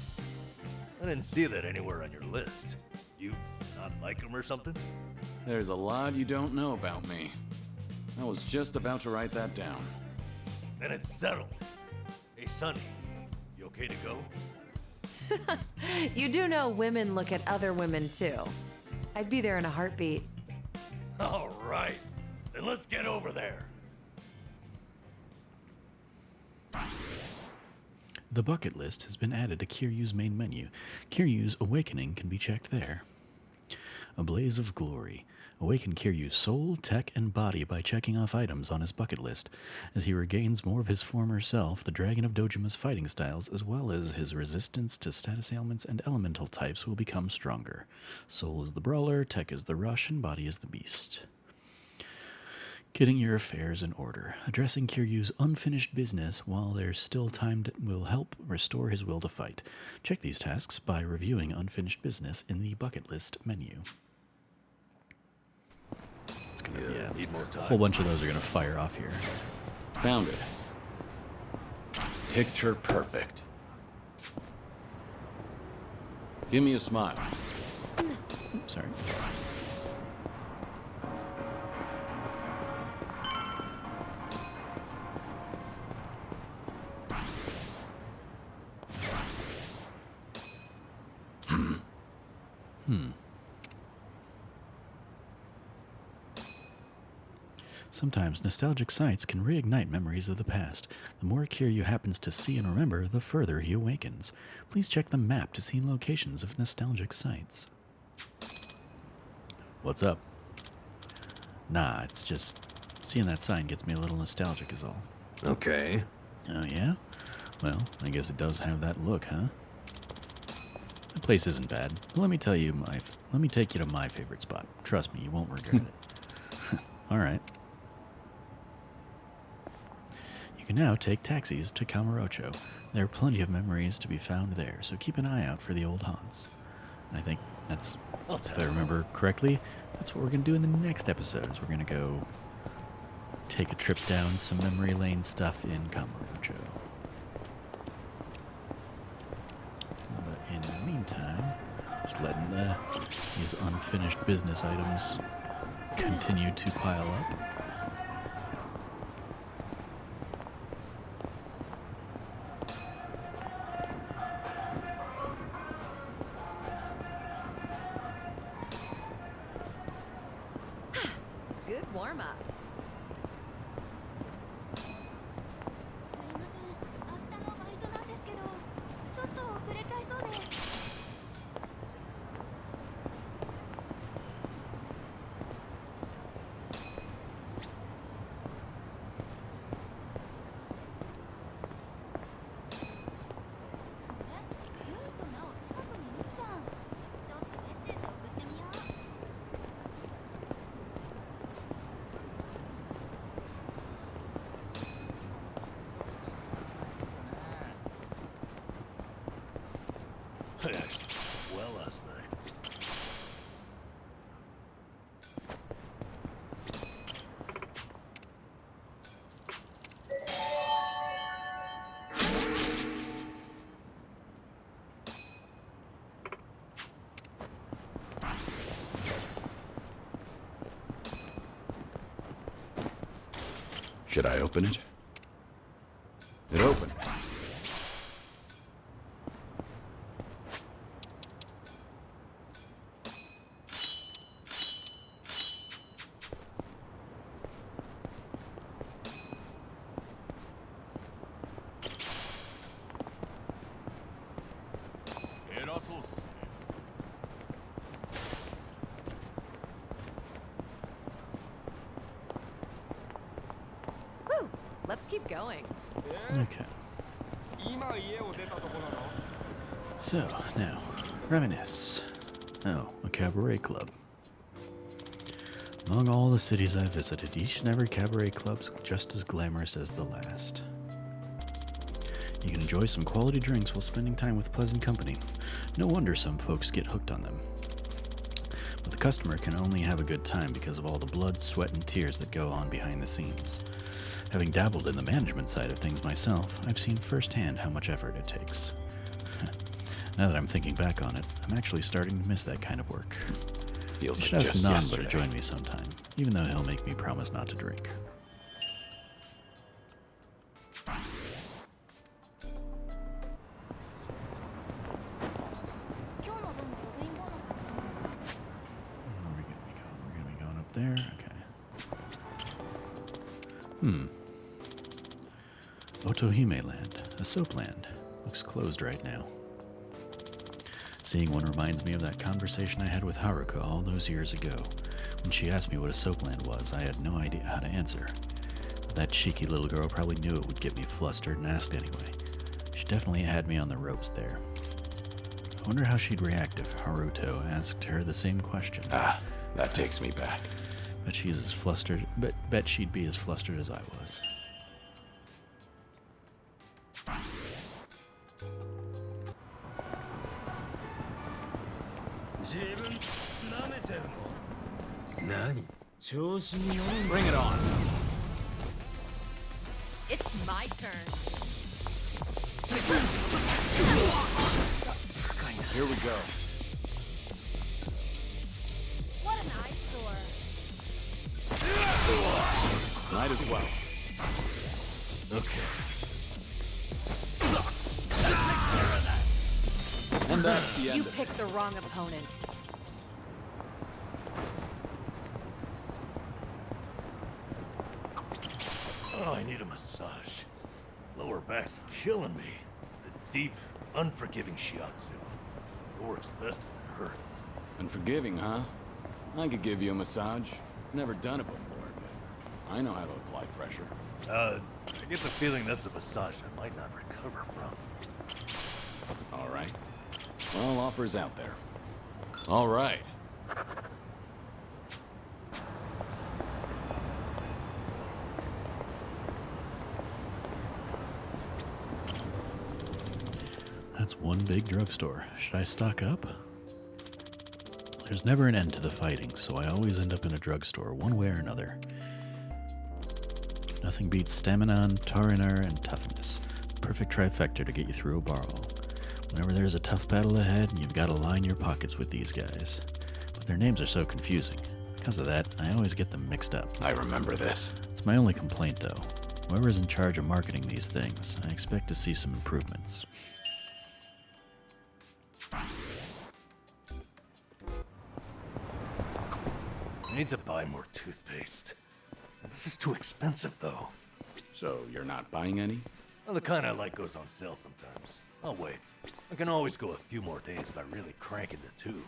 [SPEAKER 3] I didn't see that anywhere on your list. You not like them or something?
[SPEAKER 2] There's a lot you don't know about me. I was just about to write that down.
[SPEAKER 3] Then it's settled. Hey, Sonny, you okay to go?
[SPEAKER 7] You do know women look at other women too. I'd be there in a heartbeat.
[SPEAKER 3] All right, then let's get over there.
[SPEAKER 1] The bucket list has been added to Kiryu's main menu. Kiryu's awakening can be checked there. A blaze of glory. Awaken Kiryu's soul, tech, and body by checking off items on his bucket list. As he regains more of his former self, the Dragon of Dojima's fighting styles, as well as his resistance to status ailments and elemental types, will become stronger. Soul is the brawler, tech is the rush, and body is the beast. Getting your affairs in order. Addressing Kiryu's unfinished business while there's still time will help restore his will to fight. Check these tasks by reviewing unfinished business in the bucket list menu. It's gonna be
[SPEAKER 3] Need more
[SPEAKER 1] a
[SPEAKER 3] time.
[SPEAKER 1] whole bunch of those are gonna fire off here.
[SPEAKER 2] Found it. Picture perfect. Give me a smile.
[SPEAKER 1] Oops, sorry. Sometimes nostalgic sights can reignite memories of the past. The more Kiryu happens to see and remember, the further he awakens. Please check the map to see locations of nostalgic sites. What's up? Nah, it's just seeing that sign gets me a little nostalgic is all.
[SPEAKER 3] Okay.
[SPEAKER 1] Oh yeah? Well, I guess it does have that look, huh? The place isn't bad. Let me take you to my favorite spot. Trust me, you won't regret it. All right. You can now take taxis to Kamurocho. There are plenty of memories to be found there, so keep an eye out for the old haunts. And I think that's, if I remember correctly, that's what we're going to do in the next episode. Is we're going to go take a trip down some memory lane stuff in Kamurocho. But in the meantime, just letting these unfinished business items continue to pile up.
[SPEAKER 7] Good warm up.
[SPEAKER 8] すいません、明日のバイトなんですけど、ちょっと遅れちゃいそうで。ゆうとなお近くにいるじゃん。ちょっとメッセージ送ってみよう。
[SPEAKER 3] Well, last night.
[SPEAKER 2] Should I open it? It opened.
[SPEAKER 7] Woo! Let's keep going.
[SPEAKER 1] Okay. So, now, reminisce. Oh, a cabaret club. Among all the cities I've visited, each and every cabaret club's just as glamorous as the last. You can enjoy some quality drinks while spending time with pleasant company. No wonder some folks get hooked on them. But the customer can only have a good time because of all the blood, sweat, and tears that go on behind the scenes. Having dabbled in the management side of things myself, I've seen firsthand how much effort it takes. Now that I'm thinking back on it, I'm actually starting to miss that kind of work.
[SPEAKER 2] Feels
[SPEAKER 1] You
[SPEAKER 2] like
[SPEAKER 1] should ask
[SPEAKER 2] just
[SPEAKER 1] Nanba
[SPEAKER 2] yesterday.
[SPEAKER 1] to join me sometime, even though he'll make me promise not to drink. Where are we gonna be going? We're gonna be going up there? Okay. Otohime Land, a soap land. Looks closed right now. Seeing one reminds me of that conversation I had with Haruka all those years ago. When she asked me what a soap land was, I had no idea how to answer. That cheeky little girl probably knew it would get me flustered and asked anyway. She definitely had me on the ropes there. I wonder how she'd react if Haruto asked her the same question.
[SPEAKER 2] Ah, that takes me back.
[SPEAKER 1] Bet she's as flustered. Bet she'd be as flustered as I was.
[SPEAKER 2] Bring it on.
[SPEAKER 7] It's my turn.
[SPEAKER 2] Here we go.
[SPEAKER 7] What an eyesore.
[SPEAKER 2] Might as well.
[SPEAKER 3] Okay.
[SPEAKER 2] And that's the end
[SPEAKER 5] You
[SPEAKER 2] of it.
[SPEAKER 5] picked the wrong opponent.
[SPEAKER 3] Oh, I need a massage. Lower back's killing me. The deep, unforgiving shiatsu. It works best when it hurts.
[SPEAKER 2] Unforgiving, huh? I could give you a massage. Never done it before, but I know how to apply pressure.
[SPEAKER 3] I get the feeling that's a massage I might not recover from.
[SPEAKER 2] All right. Well, offers out there. All right.
[SPEAKER 1] That's one big drugstore. Should I stock up? There's never an end to the fighting, so I always end up in a drugstore, one way or another. Nothing beats stamina, tarinar, and toughness. Perfect trifecta to get you through a brawl. Whenever there's a tough battle ahead, you've got to line your pockets with these guys. But their names are so confusing. Because of that, I always get them mixed up.
[SPEAKER 2] I remember this.
[SPEAKER 1] It's my only complaint, though. Whoever's in charge of marketing these things, I expect to see some improvements.
[SPEAKER 3] I need to buy more toothpaste. This is too expensive, though.
[SPEAKER 2] So you're not buying any?
[SPEAKER 3] Well, the kind I like goes on sale sometimes. I'll wait. I can always go a few more days by really cranking the tube.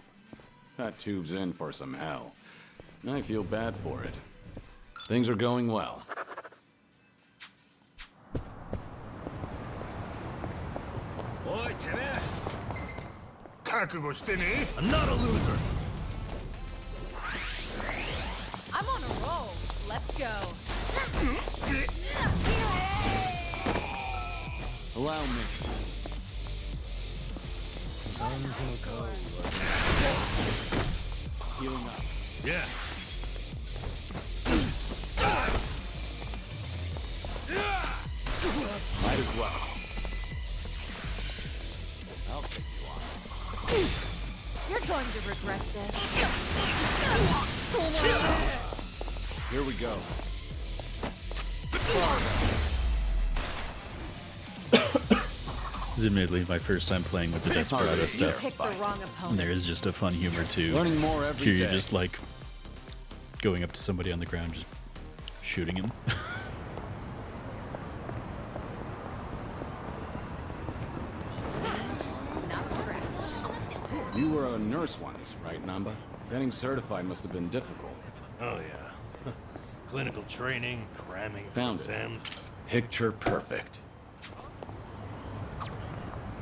[SPEAKER 2] That tube's in for some hell. I feel bad for it. Things are going well.
[SPEAKER 3] I'm not a loser!
[SPEAKER 7] I'm on a roll. Let's go.
[SPEAKER 2] Allow me. Healing up.
[SPEAKER 3] Yeah.
[SPEAKER 2] Might as well. I'll take you on.
[SPEAKER 7] You're going to regret this.
[SPEAKER 2] Here we go.
[SPEAKER 1] This is admittedly my first time playing with the Desperado
[SPEAKER 5] You
[SPEAKER 1] stuff.
[SPEAKER 5] picked the wrong
[SPEAKER 1] And
[SPEAKER 5] opponent.
[SPEAKER 1] there is just a fun humor to
[SPEAKER 2] Learning more every
[SPEAKER 1] Kiryu
[SPEAKER 2] day.
[SPEAKER 1] just like going up to somebody on the ground, just shooting him.
[SPEAKER 7] Not scratch.
[SPEAKER 2] You were a nurse once, right, Namba? Getting certified must have been difficult.
[SPEAKER 3] Oh, yeah. Clinical training, cramming for
[SPEAKER 2] Found it.
[SPEAKER 3] exams.
[SPEAKER 2] Picture perfect.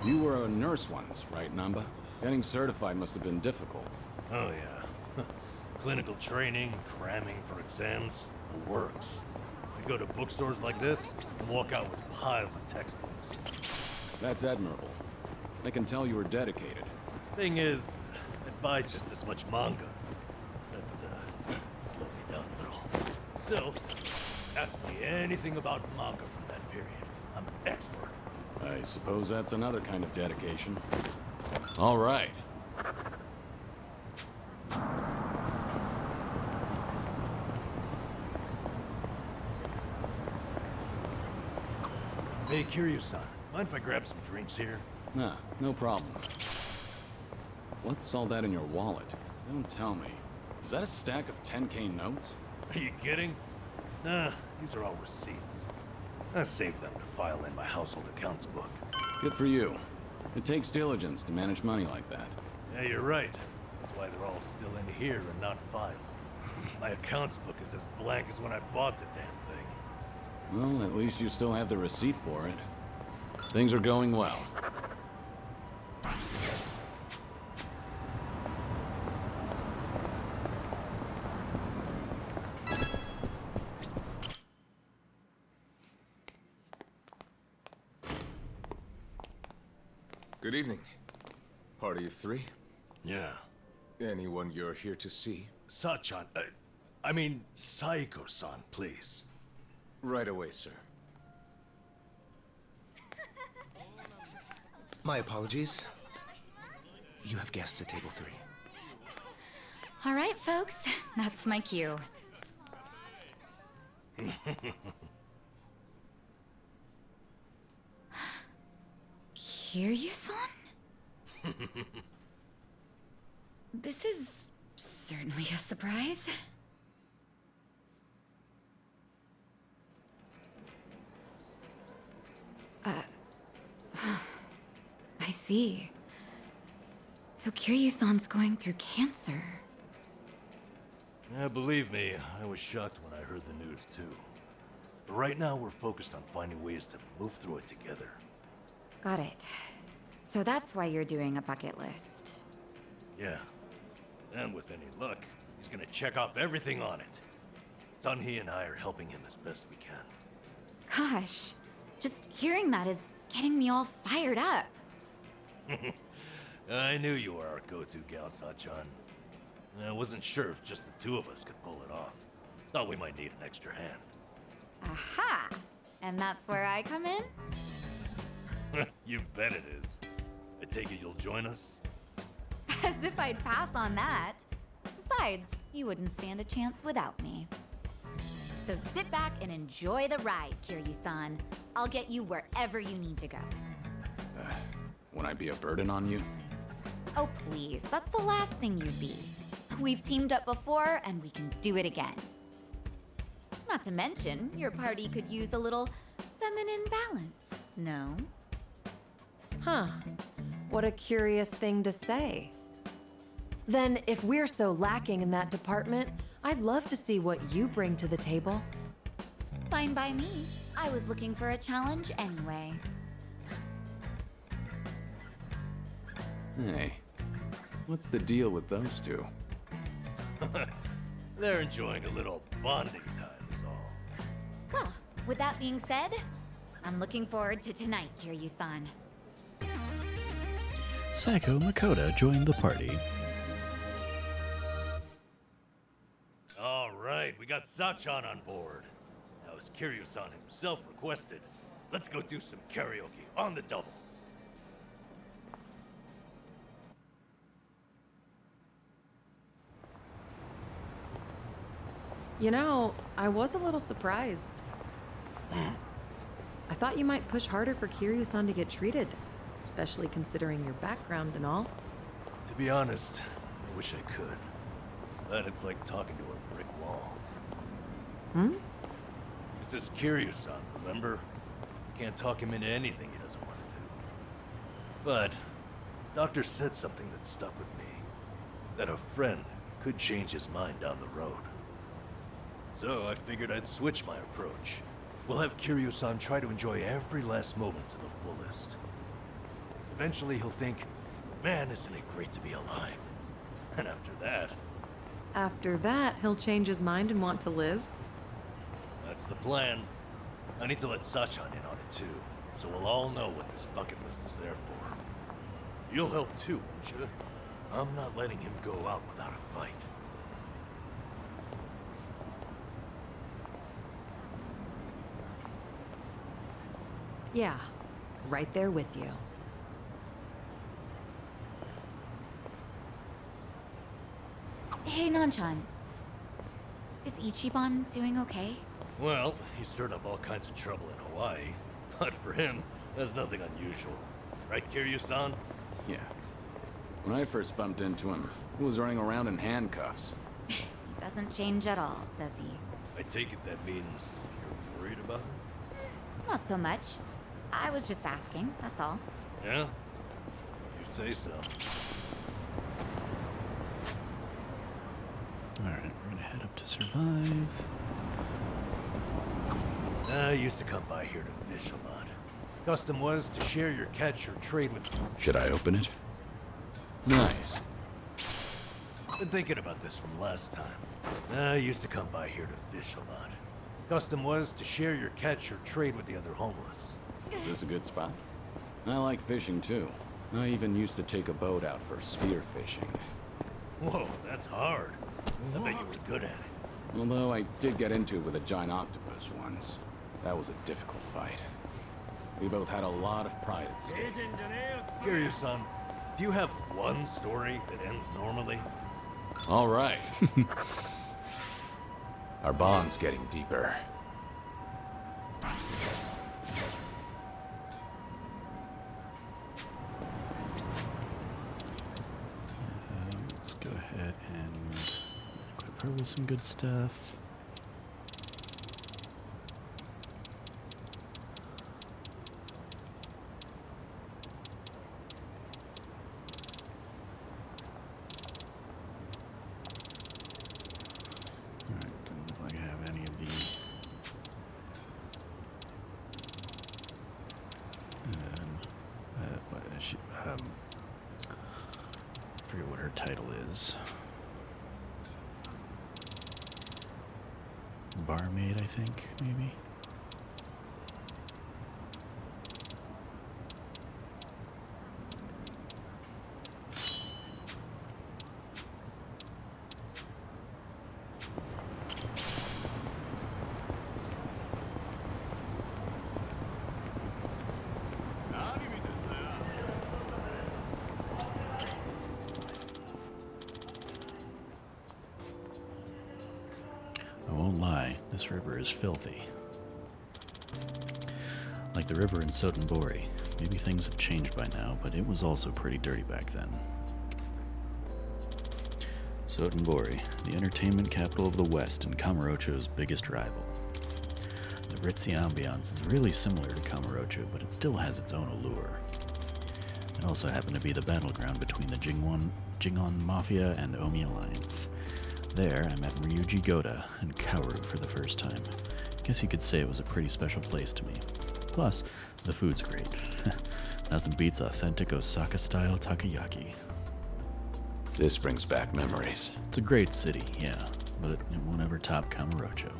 [SPEAKER 2] You were a nurse once, right, Namba? Getting certified must have been difficult.
[SPEAKER 3] Oh, yeah. Clinical training, cramming for exams. The works. I go to bookstores like this and walk out with piles of textbooks.
[SPEAKER 2] That's admirable. I can tell you were dedicated.
[SPEAKER 3] Thing is, I buy just as much manga. That slowed me down a little. Still, ask me anything about manga from that period. I'm an expert.
[SPEAKER 2] I suppose that's another kind of dedication. All right.
[SPEAKER 3] Hey, Kiryu-san, mind if I grab some drinks here?
[SPEAKER 2] Nah, no problem. What's all that in your wallet? Don't tell me. Is that a stack of 10K notes?
[SPEAKER 3] Are you kidding? Nah, these are all receipts. I saved them to file in my household accounts book.
[SPEAKER 2] Good for you. It takes diligence to manage money like that.
[SPEAKER 3] Yeah, you're right. That's why they're all still in here and not filed. My accounts book is as blank as when I bought the damn thing.
[SPEAKER 2] Well, at least you still have the receipt for it. Things are going well.
[SPEAKER 9] Good evening. Party of three?
[SPEAKER 3] Yeah.
[SPEAKER 9] Anyone you're here to see?
[SPEAKER 3] Sachan, I mean, Saiko-san, please.
[SPEAKER 9] Right away, sir. My apologies. You have guests at table 3.
[SPEAKER 8] All right, folks. That's my cue. Kiryu-san? This is certainly a surprise. I see. So Kiryu-san's going through cancer.
[SPEAKER 3] Yeah, believe me, I was shocked when I heard the news too. But right now we're focused on finding ways to move through it together.
[SPEAKER 8] Got it. So that's why you're doing a bucket list.
[SPEAKER 3] Yeah. And with any luck, he's gonna check off everything on it. Sunhee and I are helping him as best we can.
[SPEAKER 8] Gosh, just hearing that is getting me all fired up.
[SPEAKER 3] I knew you were our go-to gal, Sachan. I wasn't sure if just the two of us could pull it off. Thought we might need an extra hand.
[SPEAKER 8] Aha! And that's where I come in?
[SPEAKER 3] You bet it is. I take it you'll join us?
[SPEAKER 8] As if I'd pass on that. Besides, you wouldn't stand a chance without me. So sit back and enjoy the ride, Kiryu-san. I'll get you wherever you need to go.
[SPEAKER 2] Would I be a burden on you?
[SPEAKER 8] Oh, please, that's the last thing you'd be. We've teamed up before, and we can do it again. Not to mention, your party could use a little feminine balance, no?
[SPEAKER 7] Huh. What a curious thing to say. Then, if we're so lacking in that department, I'd love to see what you bring to the table.
[SPEAKER 8] Fine by me. I was looking for a challenge anyway.
[SPEAKER 2] Hey, what's the deal with those two?
[SPEAKER 3] They're enjoying a little bonding time is all.
[SPEAKER 8] Well, with that being said, I'm looking forward to tonight, Kiryu-san.
[SPEAKER 1] Saiko Makoto joined the party.
[SPEAKER 3] All right, we got Sachan on board. Now, as Kiryu-san himself requested, let's go do some karaoke on the double.
[SPEAKER 7] You know, I was a little surprised. I thought you might push harder for Kiryu-san to get treated, especially considering your background and all.
[SPEAKER 3] To be honest, I wish I could. But it's like talking to a brick wall. It's this Kiryu-san, remember? Can't talk him into anything he doesn't want to do. But Doctor said something that stuck with me. That a friend could change his mind down the road. So I figured I'd switch my approach. We'll have Kiryu-san try to enjoy every last moment to the fullest. Eventually he'll think, man, isn't it great to be alive? And after that...
[SPEAKER 7] After that, he'll change his mind and want to live?
[SPEAKER 3] That's the plan. I need to let Sachan in on it too, so we'll all know what this bucket list is there for. You'll help too, won't you? I'm not letting him go out without a fight.
[SPEAKER 7] Yeah, right there with you.
[SPEAKER 8] Hey, Nanchan. Is Ichiban doing okay?
[SPEAKER 3] Well, he stirred up all kinds of trouble in Hawaii, but for him, that's nothing unusual. Right, Kiryu-san?
[SPEAKER 2] Yeah. When I first bumped into him, he was running around in handcuffs.
[SPEAKER 8] He doesn't change at all, does he?
[SPEAKER 3] I take it that means you're worried about him?
[SPEAKER 8] Not so much. I was just asking, that's all.
[SPEAKER 3] Yeah? You say so.
[SPEAKER 1] Alright, we're gonna head up to survive.
[SPEAKER 3] I used to come by here to fish a lot. Custom was to share your catch or trade with...
[SPEAKER 2] Should I open it? Nice.
[SPEAKER 3] Been thinking about this from last time. I used to come by here to fish a lot. Custom was to share your catch or trade with the other homeless.
[SPEAKER 2] Is this a good spot? I like fishing too. I even used to take a boat out for spear fishing.
[SPEAKER 3] Whoa, that's hard. I bet you were good at it.
[SPEAKER 2] Although I did get into it with a giant octopus once. That was a difficult fight. We both had a lot of pride at stake.
[SPEAKER 3] Kiryu-san, do you have one story that ends normally?
[SPEAKER 2] All right. Our bond's getting deeper.
[SPEAKER 1] Let's go ahead and equip her with some good stuff. Alright, doesn't look like I have any of the... And, what is she, I forget what her title is. Barmaid, I think, maybe? I won't lie, this river is filthy. Like the river in Sotenbori. Maybe things have changed by now, but it was also pretty dirty back then. Sotenbori, the entertainment capital of the West and Kamurocho's biggest rival. The ritzy ambiance is really similar to Kamurocho, but it still has its own allure. It also happened to be the battleground between the Jingon Mafia and Omi Alliance. There, I met Ryuji Goda and Kaoru for the first time. Guess you could say it was a pretty special place to me. Plus, the food's great. Nothing beats authentic Osaka-style takoyaki.
[SPEAKER 2] This brings back memories.
[SPEAKER 1] It's a great city, yeah, but it won't ever top Kamurocho.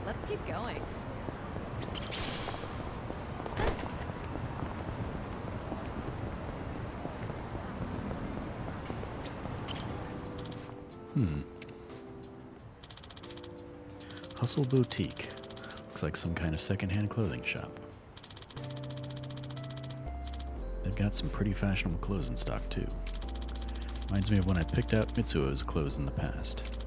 [SPEAKER 7] Let's keep going.
[SPEAKER 1] Hustle Boutique. Looks like some kind of secondhand clothing shop. They've got some pretty fashionable clothes in stock, too. Reminds me of when I picked out Mitsuo's clothes in the past.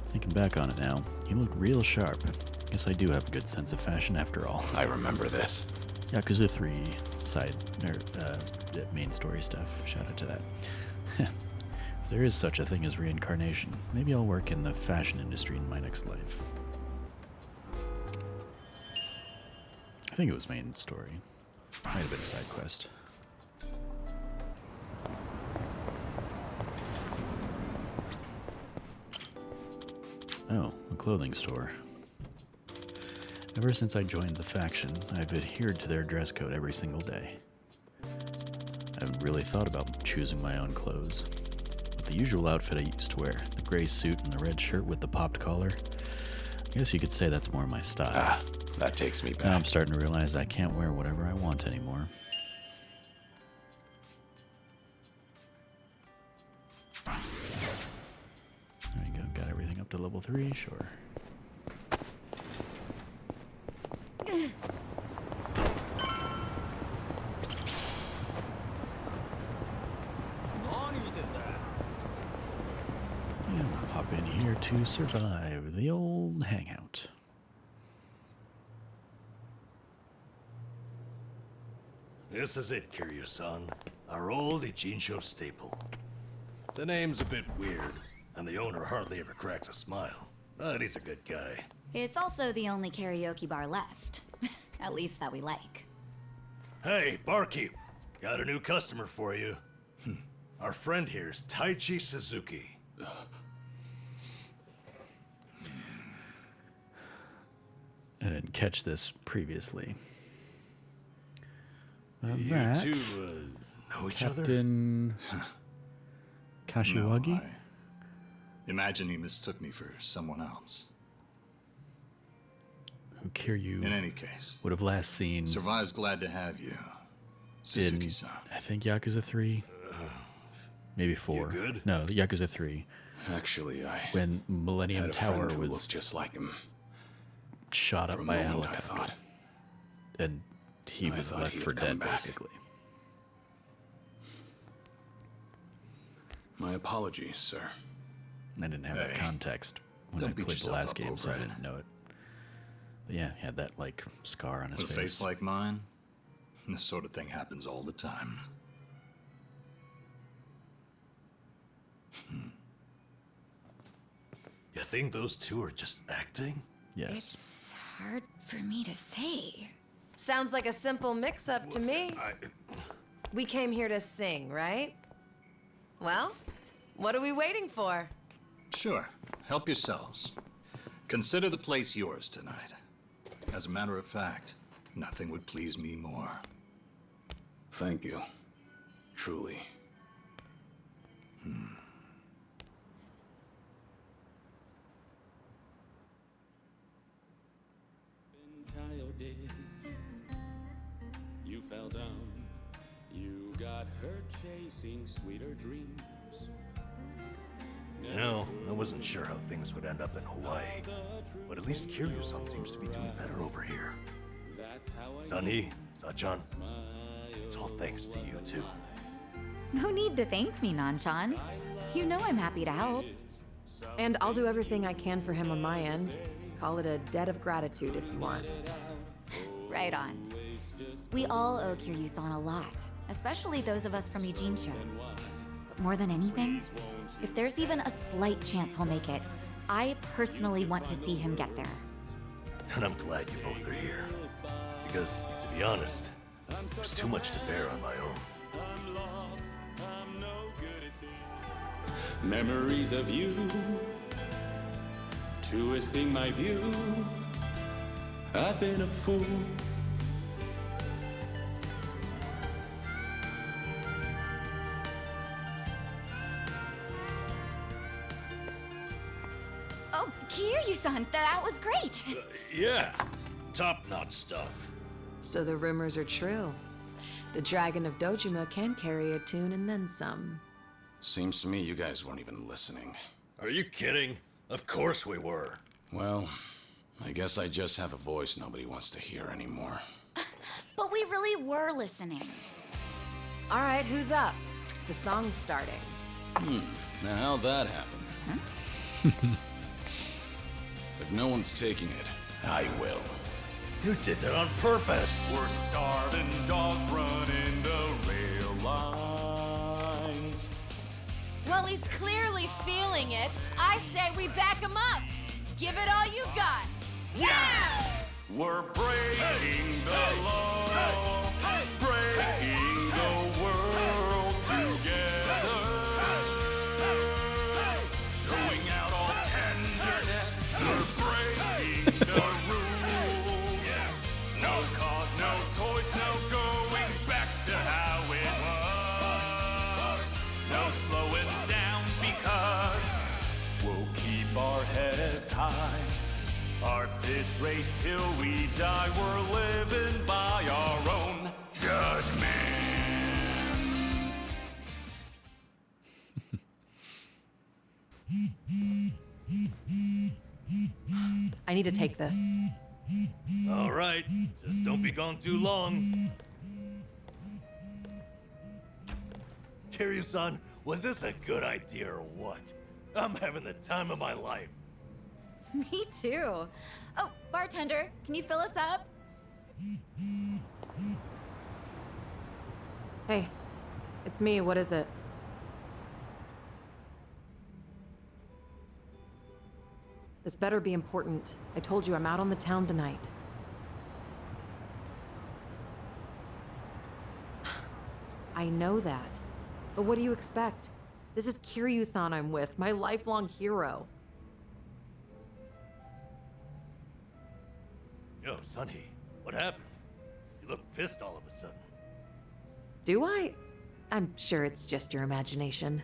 [SPEAKER 1] Thinking back on it now, he looked real sharp. Guess I do have a good sense of fashion after all.
[SPEAKER 2] I remember this.
[SPEAKER 1] Yakuza 3 side or main story stuff. Shout out to that. If there is such a thing as reincarnation, maybe I'll work in the fashion industry in my next life. I think it was main story. Might have been a side quest. Oh, a clothing store. Ever since I joined the faction, I've adhered to their dress code every single day. I haven't really thought about choosing my own clothes. But the usual outfit I used to wear, the gray suit and the red shirt with the popped collar, I guess you could say that's more my style.
[SPEAKER 2] Ah, that takes me back.
[SPEAKER 1] Now I'm starting to realize I can't wear whatever I want anymore. There you go, got everything up to level 3, sure. And we'll pop in here to survive the old hangout.
[SPEAKER 3] This is it, Kiryu-san. Our old Ijincho staple. The name's a bit weird, and the owner hardly ever cracks a smile. But he's a good guy.
[SPEAKER 8] It's also the only karaoke bar left. At least that we like.
[SPEAKER 3] Hey, barkeep. Got a new customer for you. Our friend here's Taichi Suzuki.
[SPEAKER 1] I didn't catch this previously.
[SPEAKER 3] You
[SPEAKER 1] That
[SPEAKER 3] two, know each other?
[SPEAKER 1] Captain Kashiwagi?
[SPEAKER 10] No, I imagine he mistook me for someone else.
[SPEAKER 1] Who Kiryu
[SPEAKER 10] In any case,
[SPEAKER 1] would have last seen
[SPEAKER 10] Survive's glad to have you,
[SPEAKER 1] in,
[SPEAKER 10] Suzuki-san.
[SPEAKER 1] I think, Yakuza 3. Maybe 4.
[SPEAKER 3] You good?
[SPEAKER 1] No, Yakuza 3.
[SPEAKER 2] Actually, I
[SPEAKER 1] When Millennium
[SPEAKER 2] had a
[SPEAKER 1] Tower
[SPEAKER 2] friend who
[SPEAKER 1] was
[SPEAKER 2] looked just like him.
[SPEAKER 1] shot
[SPEAKER 2] For
[SPEAKER 1] up
[SPEAKER 2] a
[SPEAKER 1] by a
[SPEAKER 2] moment, I
[SPEAKER 1] helicopter.
[SPEAKER 2] thought.
[SPEAKER 1] And he
[SPEAKER 2] I
[SPEAKER 1] was
[SPEAKER 2] thought
[SPEAKER 1] left
[SPEAKER 2] he'd
[SPEAKER 1] for
[SPEAKER 2] come
[SPEAKER 1] dead,
[SPEAKER 2] back.
[SPEAKER 1] basically.
[SPEAKER 2] My apologies, sir.
[SPEAKER 1] I didn't have that
[SPEAKER 10] Hey,
[SPEAKER 1] context when
[SPEAKER 10] don't
[SPEAKER 1] I
[SPEAKER 10] beat
[SPEAKER 1] played the
[SPEAKER 10] yourself
[SPEAKER 1] last
[SPEAKER 10] up
[SPEAKER 1] game, so I
[SPEAKER 10] over it.
[SPEAKER 1] didn't know it. But yeah, he had that, like, scar on his
[SPEAKER 10] With a face like mine, this sort of thing happens all the time.
[SPEAKER 3] You think those two are just acting?
[SPEAKER 1] Yes.
[SPEAKER 8] It's hard for me to say.
[SPEAKER 5] Sounds like a simple mix-up to me. We came here to sing, right? Well, what are we waiting for?
[SPEAKER 10] Sure, help yourselves. Consider the place yours tonight. As a matter of fact, nothing would please me more.
[SPEAKER 2] Thank you. Truly.
[SPEAKER 11] Child did. You fell down. You got hurt chasing sweeter dreams.
[SPEAKER 3] You know, I wasn't sure how things would end up in Hawaii. But at least Kiryu-san seems to be doing better over here.
[SPEAKER 11] That's how I
[SPEAKER 3] Sunny, Sachan, it's all thanks to you two.
[SPEAKER 8] No need to thank me, Nanchan. You know I'm happy to help.
[SPEAKER 7] And I'll do everything I can for him on my end. Call it a debt of gratitude if you want.
[SPEAKER 8] Right on. We all owe Kiryu-san a lot, especially those of us from Ijincho. But more than anything, if there's even a slight chance he'll make it, I personally want to see him get there.
[SPEAKER 3] And I'm glad you both are here. Because, to be honest, there's too much to bear on my own.
[SPEAKER 11] Memories of you, twisting my view. I've been a fool.
[SPEAKER 8] Oh, Kiryu-san, that was great.
[SPEAKER 3] Yeah, top-notch stuff.
[SPEAKER 5] So the rumors are true. The Dragon of Dojima can carry a tune and then some.
[SPEAKER 2] Seems to me you guys weren't even listening.
[SPEAKER 3] Are you kidding? Of course we were.
[SPEAKER 2] Well, I guess I just have a voice nobody wants to hear anymore.
[SPEAKER 8] But we really were listening.
[SPEAKER 5] All right, who's up? The song's starting.
[SPEAKER 2] Now, how'd that happen? If no one's taking it, I will.
[SPEAKER 3] You did that on purpose!
[SPEAKER 11] We're starving dogs running the rail lines.
[SPEAKER 12] Well, he's clearly feeling it. I say we back him up. Give it all you got. Yeah!
[SPEAKER 11] We're breaking the law, breaking the world together. Throwing out all tenderness, we're breaking the rules. No cause, no choice, no going back to how it was. No slowing down because we'll keep our heads high. Our fists raised till we die. We're living by our own judgment.
[SPEAKER 7] I need to take this.
[SPEAKER 3] All right, just don't be gone too long. Kiryu-san, was this a good idea or what? I'm having the time of my life.
[SPEAKER 8] Me too. Oh, bartender, can you fill us up?
[SPEAKER 7] Hey, it's me. What is it? This better be important. I told you I'm out on the town tonight. I know that. But what do you expect? This is Kiryu-san I'm with, my lifelong hero.
[SPEAKER 3] Yo, Sunny, what happened? You look pissed all of a sudden.
[SPEAKER 7] Do I? I'm sure it's just your imagination.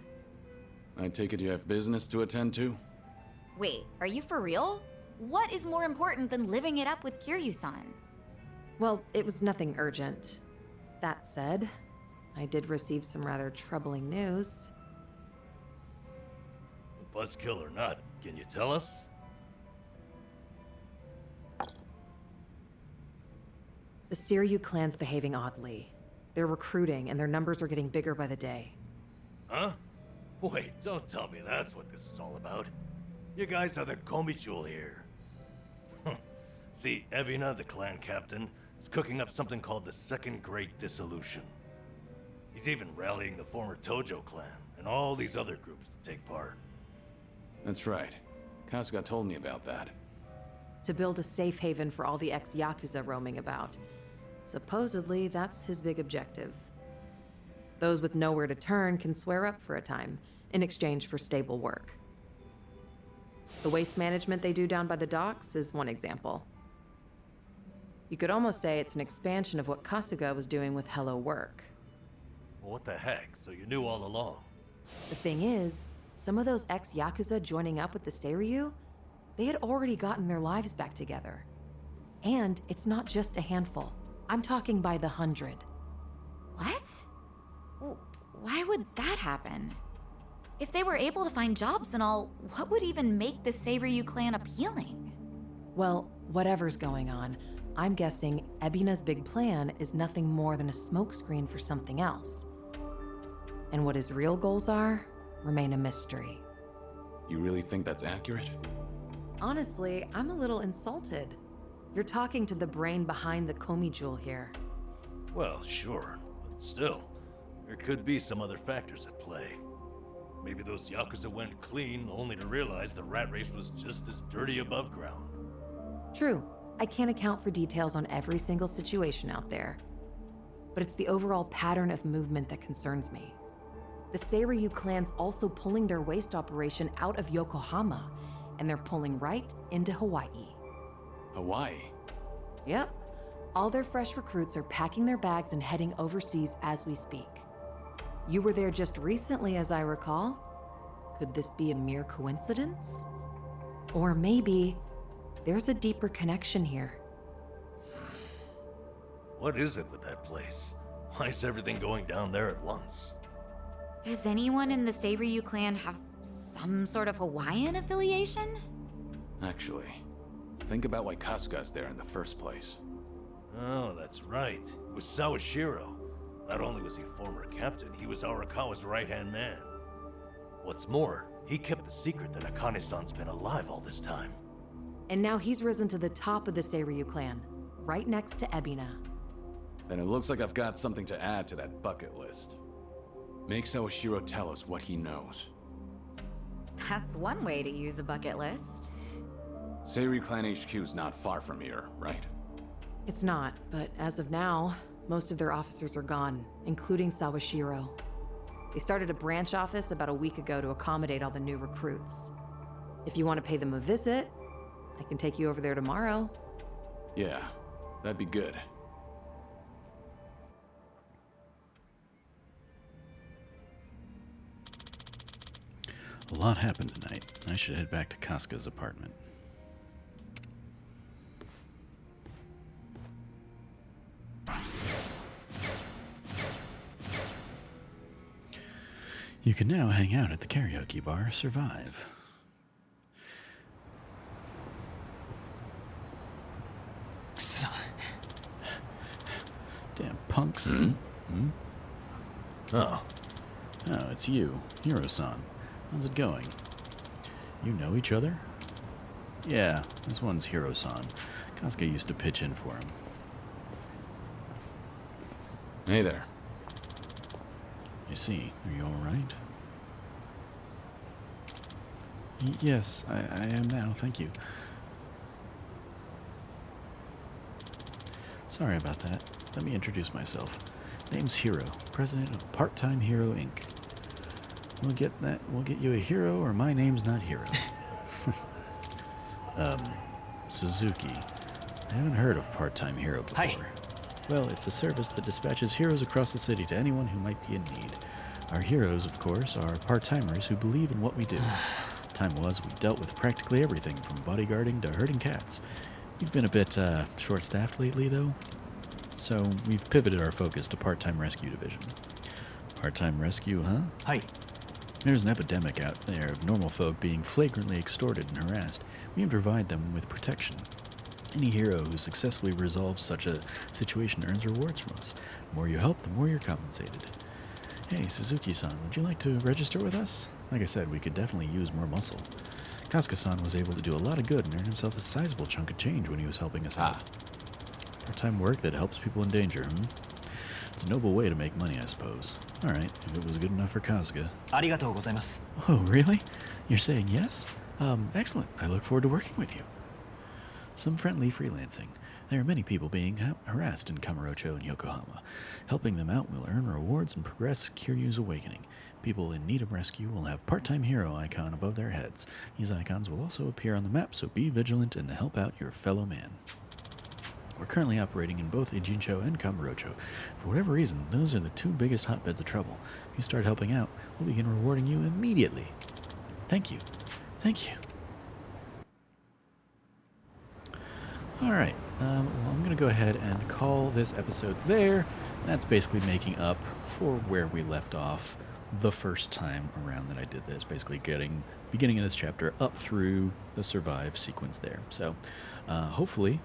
[SPEAKER 2] I take it you have business to attend to?
[SPEAKER 8] Wait, are you for real? What is more important than living it up with Kiryu-san?
[SPEAKER 7] Well, it was nothing urgent. That said, I did receive some rather troubling news.
[SPEAKER 3] Buzzkill or not, can you tell us?
[SPEAKER 7] The Kiryu clan's behaving oddly. They're recruiting, and their numbers are getting bigger by the day.
[SPEAKER 3] Huh? Wait, don't tell me that's what this is all about. You guys are the Komichul here. See, Ebina, the clan captain, is cooking up something called the Second Great Dissolution. He's even rallying the former Tojo clan and all these other groups to take part.
[SPEAKER 2] That's right. Kasuga told me about that.
[SPEAKER 7] To build a safe haven for all the ex-Yakuza roaming about. Supposedly, that's his big objective. Those with nowhere to turn can swear up for a time, in exchange for stable work. The waste management they do down by the docks is one example. You could almost say it's an expansion of what Kasuga was doing with Hello Work.
[SPEAKER 3] Well, what the heck? So you knew all along?
[SPEAKER 7] The thing is, some of those ex-Yakuza joining up with the Seiryu, they had already gotten their lives back together. And it's not just a handful. I'm talking by the 100.
[SPEAKER 8] What? Why would that happen? If they were able to find jobs and all, what would even make the Seiryu clan appealing?
[SPEAKER 7] Well, whatever's going on, I'm guessing Ebina's big plan is nothing more than a smokescreen for something else. And what his real goals are remain a mystery.
[SPEAKER 2] You really think that's accurate?
[SPEAKER 7] Honestly, I'm a little insulted. You're talking to the brain behind the Komi-jewel here.
[SPEAKER 3] Well, sure, but still, there could be some other factors at play. Maybe those Yakuza went clean only to realize the rat race was just as dirty above ground.
[SPEAKER 7] True, I can't account for details on every single situation out there. But it's the overall pattern of movement that concerns me. The Seiryu clan's also pulling their waste operation out of Yokohama, and they're pulling right into Hawaii.
[SPEAKER 2] Hawaii?
[SPEAKER 7] Yep. All their fresh recruits are packing their bags and heading overseas as we speak. You were there just recently, as I recall. Could this be a mere coincidence? Or maybe there's a deeper connection here.
[SPEAKER 3] What is it with that place? Why is everything going down there at once?
[SPEAKER 8] Does anyone in the Seiryu clan have some sort of Hawaiian affiliation?
[SPEAKER 2] Actually, think about why Kasuga's there in the first place.
[SPEAKER 3] Oh, that's right. It was Sawashiro. Not only was he former captain, he was Arakawa's right-hand man. What's more, he kept the secret that Akane-san's been alive all this time.
[SPEAKER 7] And now he's risen to the top of the Seiryu clan, right next to Ebina.
[SPEAKER 2] Then it looks like I've got something to add to that bucket list. Make Sawashiro tell us what he knows.
[SPEAKER 8] That's one way to use a bucket list.
[SPEAKER 2] Seiri Clan HQ's not far from here, right?
[SPEAKER 7] It's not, but as of now, most of their officers are gone, including Sawashiro. They started a branch office about a week ago to accommodate all the new recruits. If you want to pay them a visit, I can take you over there tomorrow.
[SPEAKER 2] Yeah, that'd be good.
[SPEAKER 1] A lot happened tonight. I should head back to Casca's apartment. You can now hang out at the karaoke bar, Survive. Damn punks.
[SPEAKER 3] Oh.
[SPEAKER 1] Oh, it's you, Hiro-san. How's it going? You know each other? Yeah, this one's Hiro-san. Casca used to pitch in for him.
[SPEAKER 2] Hey there.
[SPEAKER 1] I see. Are you alright? Yes, I am now, thank you. Sorry about that. Let me introduce myself. Name's Hiro, president of Part-Time Hero Inc. We'll get you a hero, or my name's not Hiro. Suzuki. I haven't heard of Part-Time Hero before.
[SPEAKER 9] Hi.
[SPEAKER 1] Well, it's a service that dispatches heroes across the city to anyone who might be in need. Our heroes, of course, are part-timers who believe in what we do. Time was, we dealt with practically everything from bodyguarding to herding cats. We've been a bit short-staffed lately, though, so we've pivoted our focus to part-time rescue division. Part-time rescue, huh?
[SPEAKER 9] Hi.
[SPEAKER 1] There's an epidemic out there of normal folk being flagrantly extorted and harassed. We aim to provide them with protection. Any hero who successfully resolves such a situation earns rewards from us. The more you help, the more you're compensated. Hey, Suzuki-san, would you like to register with us? Like I said, we could definitely use more muscle. Casca-san was able to do a lot of good and earn himself a sizable chunk of change when he was helping us out. Part-time work that helps people in danger, It's a noble way to make money, I suppose. Alright, if it was good enough for Casca.
[SPEAKER 9] ありがとうございます.
[SPEAKER 1] Oh, really? You're saying yes? Excellent. I look forward to working with you. Some friendly freelancing. There are many people being harassed in Kamurocho and Yokohama. Helping them out will earn rewards and progress Kiryu's awakening. People in need of rescue will have part-time hero icon above their heads. These icons will also appear on the map, so be vigilant and help out your fellow man. We're currently operating in both Ijincho and Kamurocho. For whatever reason, those are the two biggest hotbeds of trouble. If you start helping out, we'll begin rewarding you immediately. Thank you. Thank you. Alright, well, I'm going to go ahead and call this episode there. That's basically making up for where we left off the first time around that I did this. Basically beginning of this chapter up through the survive sequence there. So, hopefully,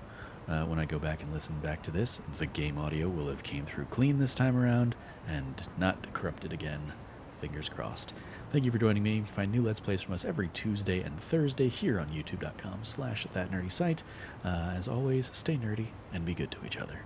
[SPEAKER 1] when I go back and listen back to this, the game audio will have came through clean this time around and not corrupted again. Fingers crossed. Thank you for joining me. You can find new Let's Plays from us every Tuesday and Thursday here on youtube.com/thatnerdysite. As always, stay nerdy and be good to each other.